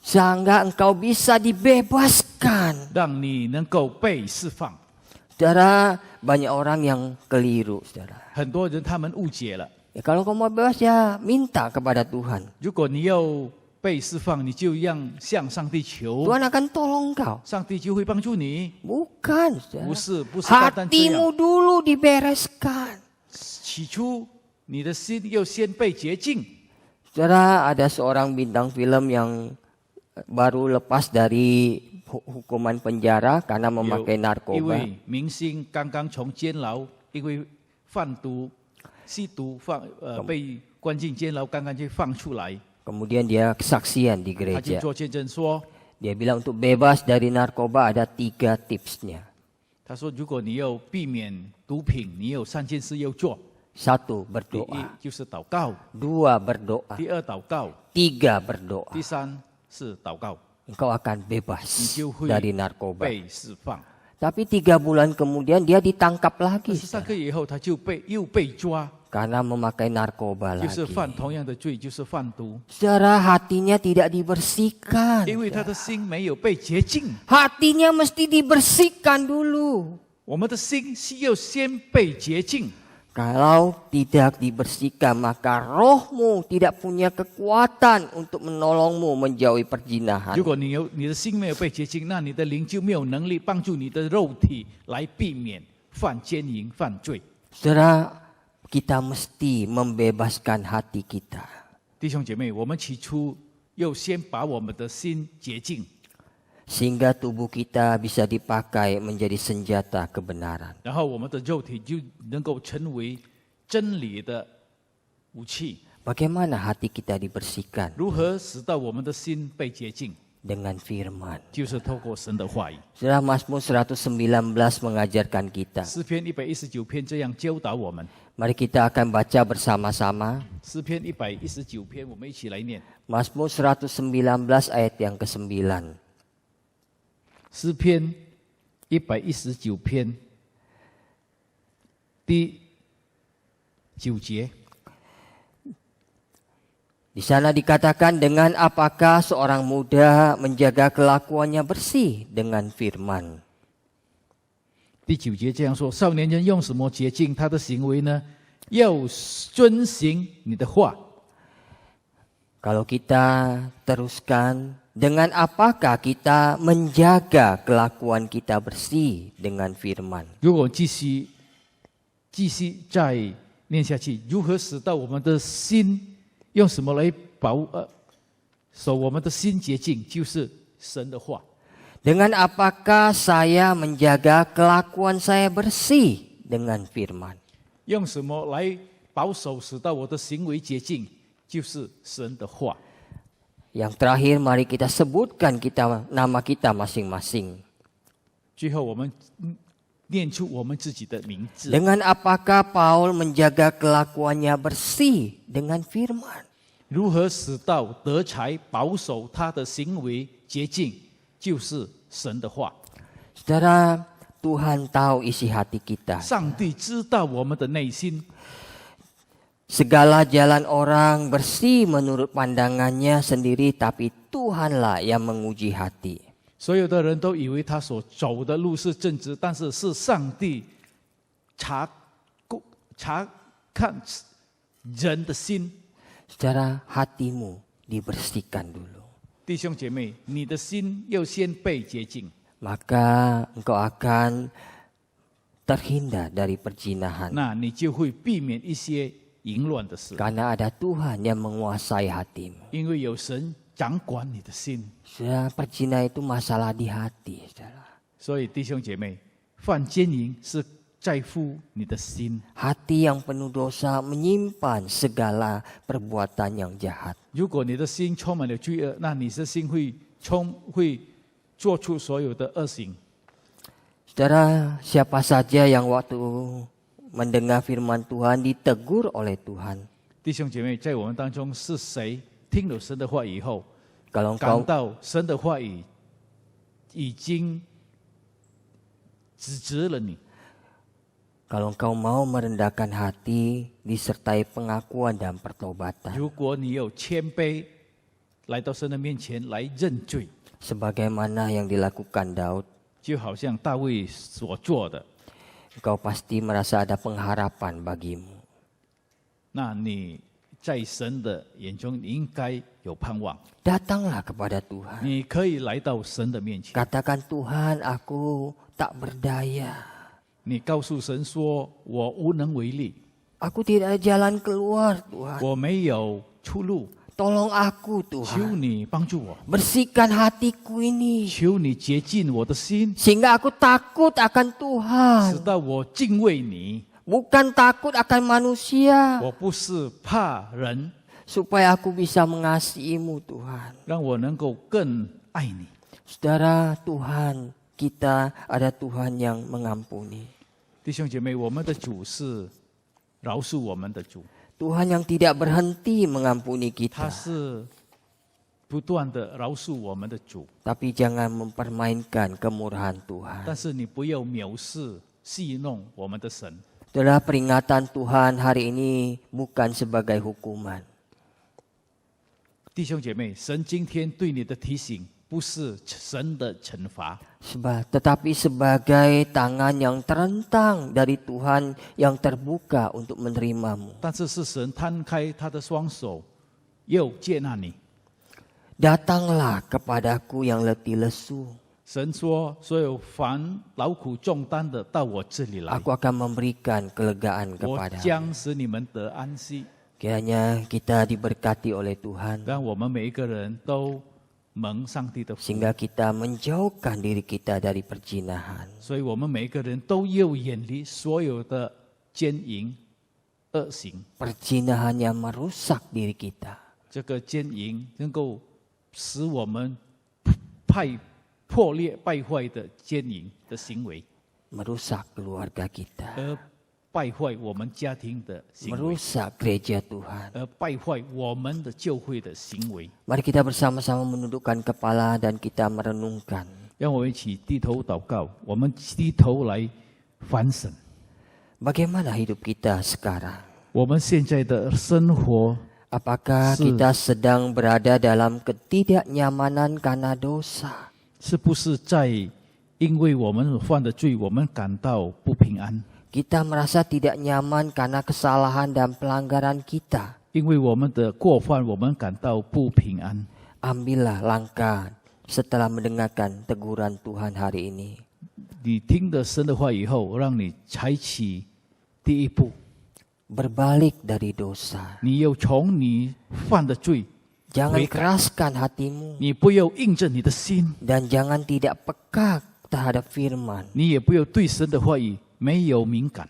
Sehingga engkau bisa dibebaskan. 让你能够被释放。 Saudara, banyak orang yang keliru, saudara. 很多人他们误解了， Ya, kalau kau mau bebas ya minta kepada Tuhan. 如果你要被释放，你就向上帝求， Tuhan akan tolong kau. 上帝就会帮助你。 Bukan, saudara. 不是单单这样。 Hatimu dulu dibereskan. 起初你的心要先被洁净。 Saudara, ada seorang bintang film yang baru lepas dari hukuman penjara karena memakai 一 narkoba. 位明星刚刚从监牢因为吸毒被关进监牢，刚刚就放出来， Kemudian dia kesaksian di 他就 gereja. 做见证说， Dia bilang untuk bebas dari narkoba ada 3 tipsnya. 他说如果你要避免毒品，你有3件事要做。 1, 第一 berdoa. 就是祷告， 2, berdoa. 第二祷告， 3, berdoa. 第三是祷告， Engkau akan 你 bebas 就会 dari narkoba. 被释放。 Tapi 3 bulan kemudian dia ditangkap 但 lagi 是3个月以后，他就又被抓， karena memakai narkoba 就是 lagi. 犯同样的罪，就是贩毒， Saudara, hatinya tidak dibersihkan. 因为他的心没有被洁净。 Hatinya mesti dibersihkan dulu. 我们的心需要先被洁净。 Kalau tidak dibersihkan, maka rohmu tidak punya kekuatan untuk menolongmu menjauhi perzinahan. 如果你的心没有被洁净，那你的灵就没有能力帮助你的肉体来避免犯奸淫、犯罪。 Saudara, kita mesti membebaskan hati kita. 弟兄姐妹，我们起初又先把我们的心洁净， sehingga tubuh kita bisa dipakai menjadi senjata kebenaran. 然后我们的肉体就能够成为真理的武器。 Bagaimana hati kita dibersihkan? 如何使到我们的心被洁净？ Dengan firman. 就是透过神的话语。 Saudara, Mazmur 119 mengajarkan kita. 诗篇119篇这样教导我们。 Mari kita akan baca bersama-sama. 诗篇119篇，我们一起来念。 Mazmur 119 ayat yang ke-9. 诗篇119篇第9节。 Di sana dikatakan, dengan apakah seorang muda menjaga kelakuannya bersih dengan firman. 第9节这样说：少年人用什么洁净他的行为呢？要遵行你的话。 Kalau kita teruskan, dengan apakah kita menjaga kelakuan kita bersih dengan firman. 如果继续再念下去，如何使到我们的心用什么来守我们的心洁净？就是神的话。 Dengan apakah saya menjaga kelakuan saya bersih dengan firman. 用什么来保守使到我的行为洁净？就是神的话。 Yang terakhir, mari kita sebutkan nama kita masing-masing. 最后我们念出我们自己的名字。 Dengan apakah Paul menjaga kelakuannya bersih dengan firman. 如何使到德才保守他的行为洁净？就是神的话。 Saudara, Tuhan tahu isi hati kita. 上帝知道我们的内心。 Segala jalan orang bersih menurut pandangannya sendiri, tapi Tuhanlah yang menguji hati. 所有的人都以为他所走的路是正直，但是是上帝查看人的心。 Saudara, hatimu dibersihkan dulu. 弟兄姐妹，你的心要先被洁净， Maka engkau akan terhindar dari perzinahan. 那你就会避免一些淫乱的事， Karena ada Tuhan yang menguasai hatimu. 因为有神掌管你的心。 Saudara, perzinahan itu masalah di hati, saudara. 所以弟兄姐妹，犯奸淫是在乎你的心。 Hati yang penuh dosa menyimpan segala perbuatan yang jahat. 如果你的心充满了罪恶，那你的心会做出所有的恶行。 Saudara, siapa saja yang waktu mendengar firman Tuhan ditegur oleh Tuhan. 弟兄姐妹，在我们当中是谁听了神的话以后， Kalau 感 engkau 到神的话语已经指责了你？ Kalau engkau mau merendahkan hati, disertai pengakuan dan pertobatan. 如果你有谦卑，来到神的面前来认罪， Sebagaimana yang dilakukan Daud, 就好像大卫所做的， engkau pasti merasa ada pengharapan bagimu. 那你在神的眼中你应该有盼望。 Datanglah kepada Tuhan. 你可以来到神的面前， Katakan, Tuhan, aku tak berdaya. 你告诉神说：“我无能为力， Aku tidak ada jalan keluar, Tuhan. 我没有出路， Tolong aku, 求 Tuhan. 你帮助我， Bersihkan hatiku ini. 求你洁净我的心， Sehingga aku takut akan 使 Tuhan. 到我敬畏你。 Bukan takut akan manusia. 我不是怕人， Supaya aku bisa mengasihimu, Tuhan. 让我能够更爱你。 Saudara, Tuhan kita ada Tuhan yang mengampuni. 弟兄姐妹，我们的主是饶恕我们的主， Tuhan yang tidak berhenti mengampuni 他 kita. 是不断的饶恕我们的主。 Tapi jangan mempermainkan kemurahan Tuhan. 但是你不要藐视、戏弄我们的神。 Saudara, peringatan Tuhan hari ini bukan sebagai hukuman. 弟兄姐妹，神今天对你的提醒，不是神的惩罚， Tetapi sebagai tangan yang terentang dari Tuhan yang terbuka untuk menerimamu. 但是是神摊开他的双手，又接纳你。 Datanglah kepadaku yang letih lesu. 神说：“所有凡劳苦重担的，到我这里来， Aku akan memberikan kelegaan 我 kepadamu. 将使你们得安息。” Kiranya kita diberkati oleh Tuhan, 让我们每一个人都蒙上帝的福， sehingga kita menjauhkan diri kita dari perzinahan. 所以我们每一个人都要远离所有的奸淫恶行。 Perzinahan yang merusak diri kita. 这个奸淫能够使我们破裂败坏的奸淫的行为， Merusak keluarga kita. 而败坏我们家庭的行为， Merusak gereja Tuhan. 而败坏我们的教会的行为。 Mari kita bersama-sama menundukkan kepala dan kita merenungkan. 让我们一起低头祷告，我们低头来反省 Bagaimana hidup kita sekarang? 我们现在的生活， Apakah kita sedang berada dalam ketidaknyamanan karena dosa? 是不是在因为我们所犯的罪，我们感到不平安？ Kita merasa tidak nyaman karena kesalahan dan pelanggaran kita. 因为我们的过犯，我们感到不平安。 Ambillah langkah setelah mendengarkan teguran Tuhan hari ini. 你听了神的话以后，让你采取第一步， Berbalik dari dosa. 你要从你犯的罪， Jangan Baik. keraskan hatimu 你不要硬着你的心， dan jangan tidak peka terhadap firman. 你也不要对神的话语没有敏感。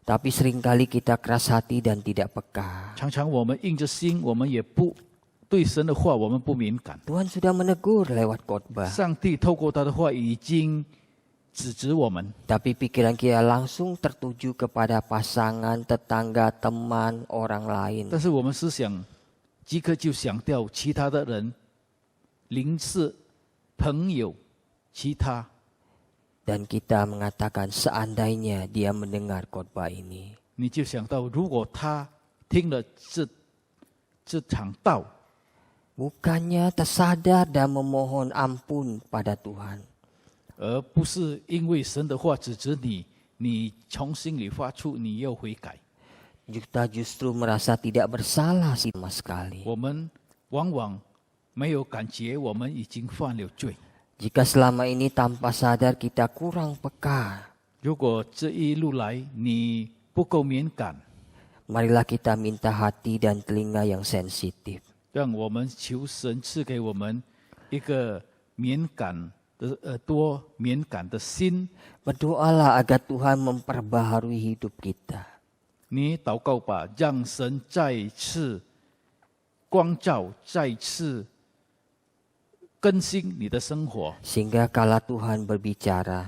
Tapi seringkali kita keras hati dan tidak peka. 常常我们硬着心，我们也不对神的话，我们不敏感。 Tuhan sudah menegur lewat khotbah. 上帝透过他的话已经指责我们， Tapi pikiran kita langsung tertuju kepada pasangan, tetangga, teman, orang lain. 但是我们思想即刻就想到其他的人、邻舍、朋友、其他。 Dan kita mengatakan seandainya dia mendengar khotbah ini. 你就想到，如果他听了这场道， Bukannya tersadar dan memohon ampun pada Tuhan. 而不是因为神的话指责你，你从心里发出你要悔改。 Kita justru merasa tidak bersalah sama sekali. 我们往往没有感觉我们已经犯了罪。 Jika selama ini tanpa sadar kita kurang peka, 如果这一路来你不够敏感， marilah kita minta hati dan telinga yang sensitif. 让我们求神赐给我们一个敏感的耳朵、敏感的心。 Berdoalah agar Tuhan memperbaharui hidup kita. 你祷告吧，让神再次光照，再次更新你的生活。 Sehingga kala Tuhan berbicara,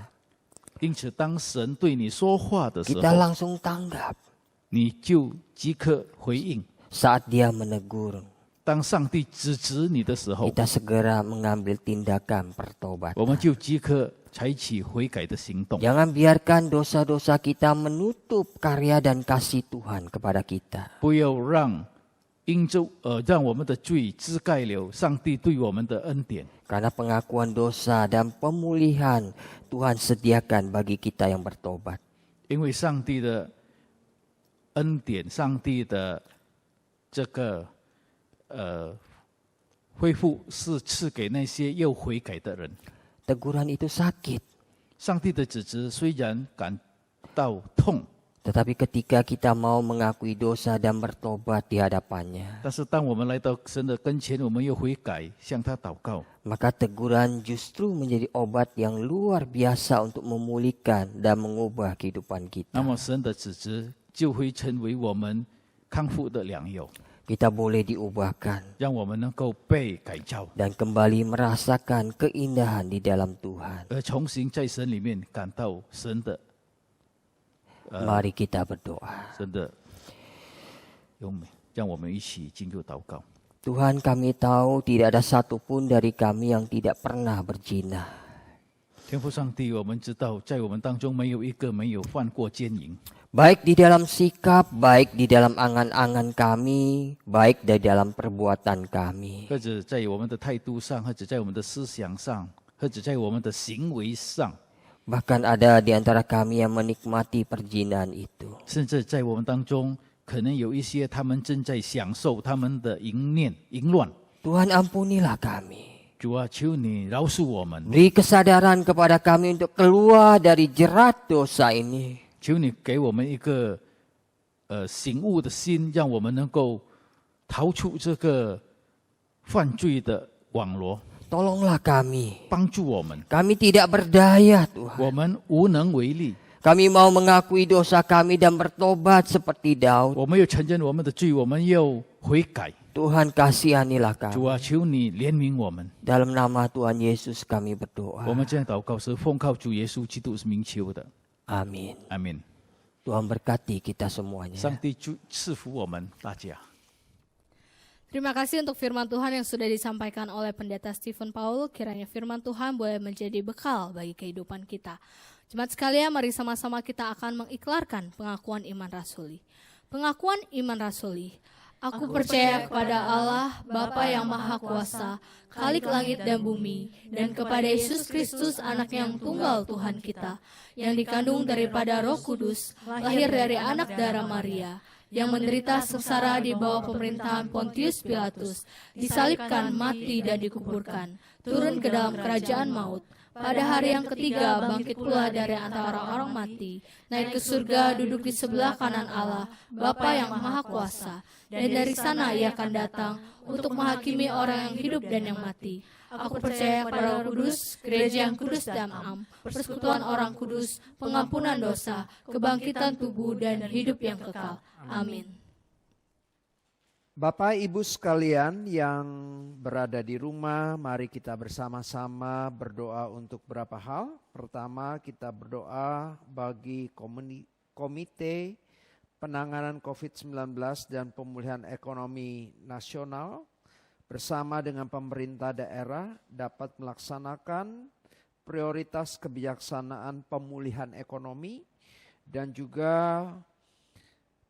因此，当神对你说话的时 kita 候， langsung tanggap. 你就即刻回应。 Saat dia menegur, 当上帝指责你的时候， kita segera mengambil tindakan 我 pertobatan. 们就即刻采取悔改的行动。 Jangan biarkan dosa-dosa kita menutup karya dan kasih Tuhan kepada kita. 不要让我们的罪遮盖了上帝对我们的恩典。 Karena pengakuan dosa dan pemulihan Tuhan sediakan bagi kita yang bertobat. 因为上帝的恩典，上帝的这个恢复是赐给那些要悔改的人。 Teguran itu sakit. 上帝的指责虽然感到痛， Tetapi ketika kita mau mengakui dosa dan bertobat di hadapannya, 但是当我们来到神的跟前，我们要悔改，向他祷告， maka teguran justru menjadi obat yang luar biasa untuk memulihkan dan mengubah kehidupan 那 kita. 么神的指责就会成为我们康复的良药， Kita boleh diubahkan 让我们能够被改造， dan kembali merasakan keindahan di dalam Tuhan. 而重新在神里面感到神的 Mari kita berdoa. 神的优美。让我们一起进入祷告。 Tuhan, kami tahu tidak ada satupun dari kami yang tidak pernah berzina. 天父上帝，我们知道，在我们当中没有一个没有犯过奸淫， Baik di dalam sikap, baik di dalam angan-angan kami, baik di dalam perbuatan kami. 或者在我们的态度上，或者在我们的思想上，或者在我们的行为上， Bahkan ada di antara kami yang menikmati perzinahan itu. 甚至在我们当中，可能有一些他们正在享受他们的淫乱。 Tuhan ampunilah kami. 主啊，求你饶恕我们， Beri kesadaran kepada kami untuk keluar dari jerat dosa ini. 求你给我们一个醒悟的心，让我们能够逃出这个犯罪的网罗， Tolonglah kami. 帮助我们。 Kami tidak berdaya Tuhan. 我们无能为力， Kami mau mengakui dosa kami dan bertobat seperti Daud. 我们要承认我们的罪，我们要悔改。 Tuhan kasihanilah 主 kami. 啊，求你怜悯我们。 Dalam nama Tuhan Yesus kami 我 berdoa. 们这样祷告是奉靠主耶稣基督名求的， Amin. 阿门。 Tuhan berkati kita semuanya. 上帝赐福我们大家。 Terima kasih untuk firman Tuhan yang sudah disampaikan oleh Pendeta Stephen Paul. Kiranya firman Tuhan boleh menjadi bekal bagi kehidupan kita. Jemaat sekalian, mari sama-sama kita akan mengiklarkan pengakuan iman rasuli. Pengakuan iman rasuli. Aku percaya kepada Allah, Bapa yang Maha Kuasa, Khalik langit dan bumi, dan kepada Yesus Kristus, Anak yang tunggal Tuhan kita, yang dikandung daripada Roh Kudus, lahir dari anak darah Maria, yang menderita sengsara di bawah pemerintahan Pontius Pilatus, disalibkan, mati, dan dikuburkan, turun ke dalam kerajaan maut. Pada hari yang ketiga bangkit pula dari antara orang mati, naik ke surga, duduk di sebelah kanan Allah, Bapa yang Maha Kuasa, dan dari sana Ia akan datang untuk menghakimi orang yang hidup dan yang mati. Aku percaya kepada Roh Kudus, gereja yang kudus dan am, persekutuan orang kudus, pengampunan dosa, kebangkitan tubuh dan hidup yang kekal. Amin. Bapak Ibu sekalian yang berada di rumah, mari kita bersama-sama berdoa untuk beberapa hal. Pertama, kita berdoa bagi Komite Penanganan COVID-19 dan Pemulihan Ekonomi Nasional bersama dengan pemerintah daerah dapat melaksanakan prioritas kebijaksanaan pemulihan ekonomi dan juga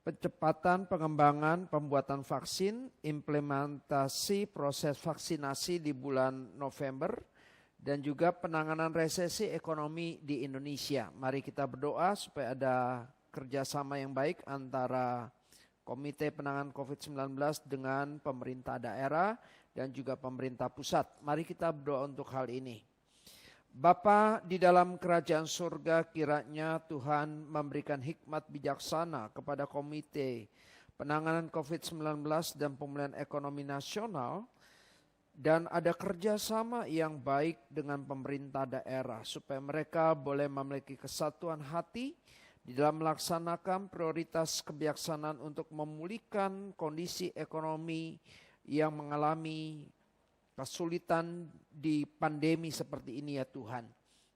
percepatan pengembangan pembuatan vaksin, implementasi proses vaksinasi di bulan November, dan juga penanganan resesi ekonomi di Indonesia. Mari kita berdoa supaya ada kerjasama yang baik antara Komite Penanganan COVID-19 dengan pemerintah daerah dan juga pemerintah pusat. Mari kita berdoa untuk hal ini. Bapa di dalam kerajaan surga, kiranya Tuhan memberikan hikmat bijaksana kepada Komite Penanganan COVID-19 dan Pemulihan Ekonomi Nasional, dan ada kerjasama yang baik dengan pemerintah daerah supaya mereka boleh memiliki kesatuan hati di dalam melaksanakan prioritas kebijaksanaan untuk memulihkan kondisi ekonomi yang mengalami kesulitan di pandemi seperti ini ya Tuhan.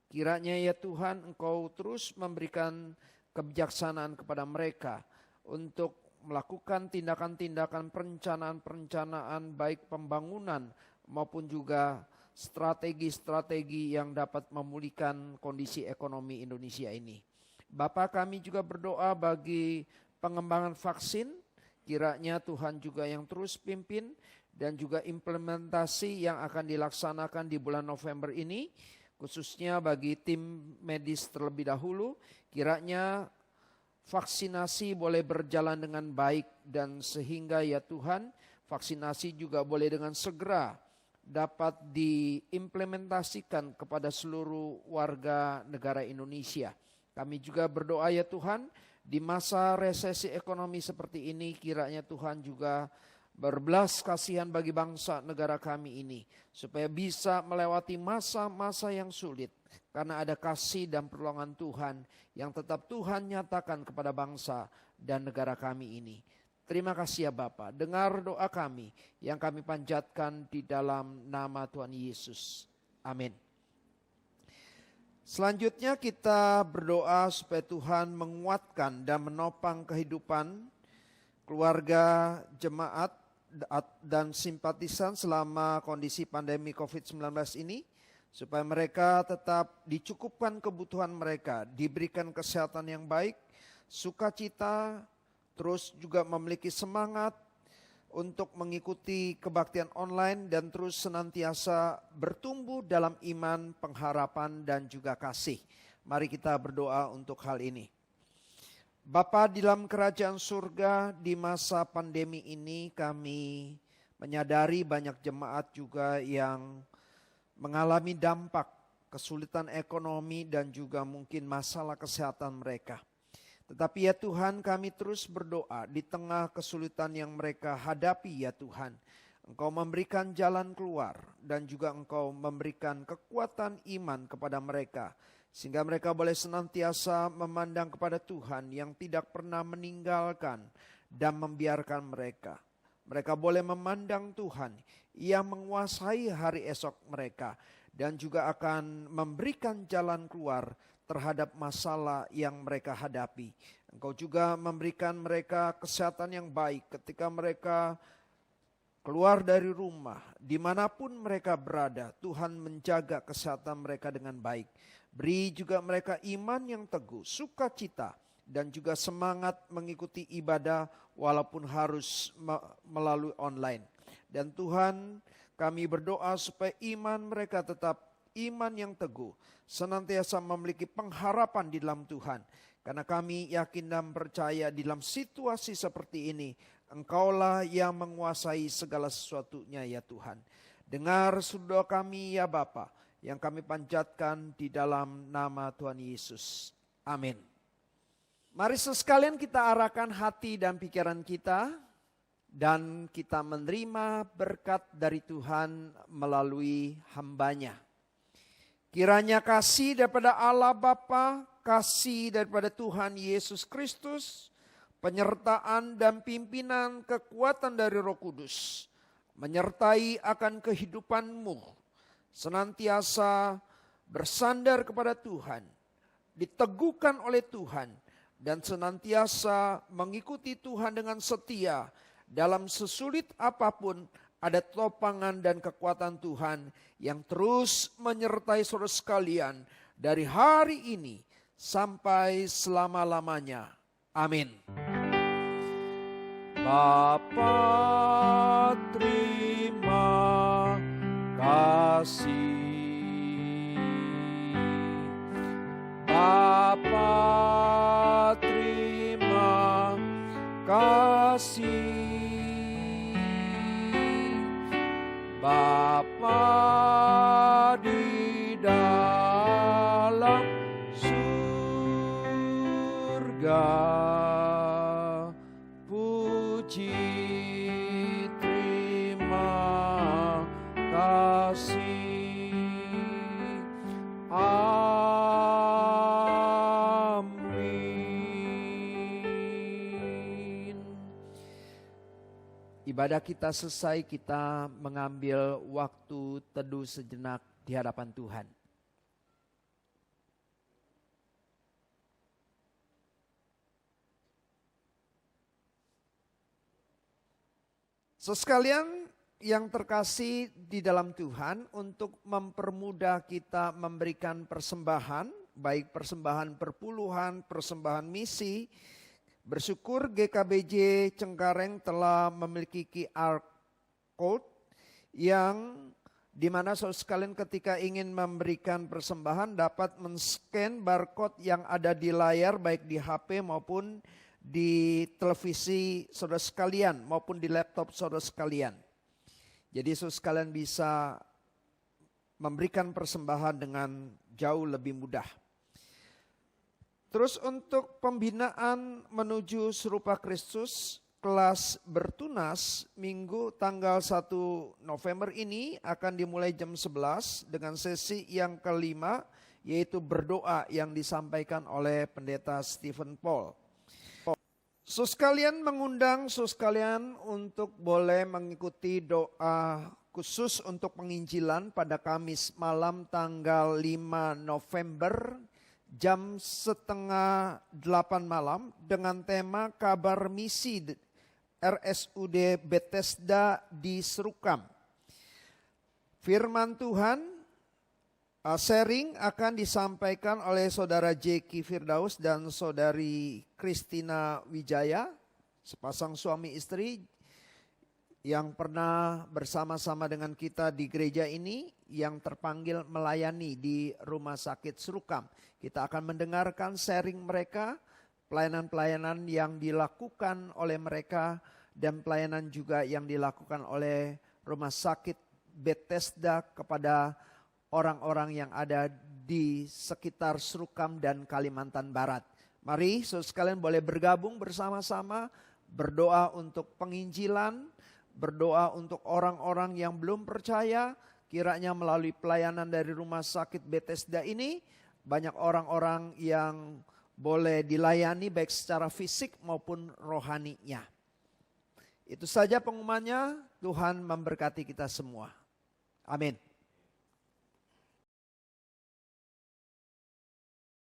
Kiranya ya Tuhan Engkau terus memberikan kebijaksanaan kepada mereka untuk melakukan tindakan-tindakan perencanaan-perencanaan baik pembangunan maupun juga strategi-strategi yang dapat memulihkan kondisi ekonomi Indonesia ini. Bapak, kami juga berdoa bagi pengembangan vaksin, kiranya Tuhan juga yang terus pimpin dan juga implementasi yang akan dilaksanakan di bulan November ini, khususnya bagi tim medis terlebih dahulu, kiranya vaksinasi boleh berjalan dengan baik dan sehingga ya Tuhan, vaksinasi juga boleh dengan segera dapat diimplementasikan kepada seluruh warga negara Indonesia. Kami juga berdoa ya Tuhan, di masa resesi ekonomi seperti ini kiranya Tuhan juga berbelas kasihan bagi bangsa negara kami ini, supaya bisa melewati masa-masa yang sulit karena ada kasih dan pertolongan Tuhan yang tetap Tuhan nyatakan kepada bangsa dan negara kami ini. Terima kasih ya Bapa, dengar doa kami yang kami panjatkan di dalam nama Tuhan Yesus. Amin. Selanjutnya kita berdoa supaya Tuhan menguatkan dan menopang kehidupan keluarga, jemaat, dan simpatisan selama kondisi pandemi COVID-19 ini, supaya mereka tetap dicukupkan kebutuhan mereka, diberikan kesehatan yang baik, sukacita, terus juga memiliki semangat untuk mengikuti kebaktian online dan terus senantiasa bertumbuh dalam iman, pengharapan, dan juga kasih. Mari kita berdoa untuk hal ini. Bapa di dalam kerajaan surga, di masa pandemi ini kami menyadari banyak jemaat juga yang mengalami dampak kesulitan ekonomi dan juga mungkin masalah kesehatan mereka. Tetapi ya Tuhan, kami terus berdoa di tengah kesulitan yang mereka hadapi ya Tuhan. Engkau memberikan jalan keluar dan juga Engkau memberikan kekuatan iman kepada mereka. Sehingga mereka boleh senantiasa memandang kepada Tuhan yang tidak pernah meninggalkan dan membiarkan mereka. Mereka boleh memandang Tuhan yang menguasai hari esok mereka dan juga akan memberikan jalan keluar terhadap masalah yang mereka hadapi. Engkau juga memberikan mereka kesehatan yang baik ketika mereka keluar dari rumah, dimanapun mereka berada, Tuhan menjaga kesehatan mereka dengan baik. Beri juga mereka iman yang teguh, sukacita, dan juga semangat mengikuti ibadah walaupun harus melalui online. Dan Tuhan, kami berdoa supaya iman mereka tetap iman yang teguh, senantiasa memiliki pengharapan di dalam Tuhan. Karena kami yakin dan percaya di dalam situasi seperti ini, Engkaulah yang menguasai segala sesuatunya ya Tuhan. Dengar doa kami ya Bapa, yang kami panjatkan di dalam nama Tuhan Yesus. Amin. Mari sekalian kita arahkan hati dan pikiran kita, dan kita menerima berkat dari Tuhan melalui hamba-Nya. Kiranya kasih daripada Allah Bapa, kasih daripada Tuhan Yesus Kristus, penyertaan dan pimpinan kekuatan dari Roh Kudus, menyertai akan kehidupanmu, senantiasa bersandar kepada Tuhan, diteguhkan oleh Tuhan, dan senantiasa mengikuti Tuhan dengan setia. Dalam sesulit apapun ada topangan dan kekuatan Tuhan yang terus menyertai saudara sekalian dari hari ini sampai selama-lamanya. Amin. Bapa, terima kasih. Bapa, terima kasih. Bapa di dalam surga, puji terima kasih. Amin. Ibadah kita selesai, kita mengambil waktu teduh sejenak di hadapan Tuhan. Sekalian yang terkasih di dalam Tuhan, untuk mempermudah kita memberikan persembahan, baik persembahan perpuluhan, persembahan misi, bersyukur GKBJ Cengkareng telah memiliki QR Code yang dimana saudara sekalian ketika ingin memberikan persembahan dapat men-scan barcode yang ada di layar baik di HP maupun di televisi saudara sekalian maupun di laptop saudara sekalian. Jadi saudara sekalian bisa memberikan persembahan dengan jauh lebih mudah. Terus untuk pembinaan menuju serupa Kristus, kelas bertunas minggu tanggal 1 November ini akan dimulai jam 11 dengan sesi yang kelima, yaitu berdoa yang disampaikan oleh Pendeta Stephen Paul. Saudara sekalian mengundang saudara sekalian untuk boleh mengikuti doa khusus untuk penginjilan pada Kamis malam tanggal 5 November jam 7:30 malam dengan tema kabar misi RSUD Bethesda di Serukam. Firman Tuhan sharing akan disampaikan oleh saudara Jeki Firdaus dan saudari Christina Wijaya, sepasang suami istri yang pernah bersama-sama dengan kita di gereja ini yang terpanggil melayani di Rumah Sakit Serukam. Kita akan mendengarkan sharing mereka, pelayanan-pelayanan yang dilakukan oleh mereka dan pelayanan juga yang dilakukan oleh Rumah Sakit Bethesda kepada orang-orang yang ada di sekitar Serukam dan Kalimantan Barat. Mari saudara sekalian boleh bergabung bersama-sama, berdoa untuk penginjilan, berdoa untuk orang-orang yang belum percaya, kiranya melalui pelayanan dari rumah sakit Bethesda ini, banyak orang-orang yang boleh dilayani baik secara fisik maupun rohaninya. Itu saja pengumumannya, Tuhan memberkati kita semua. Amin.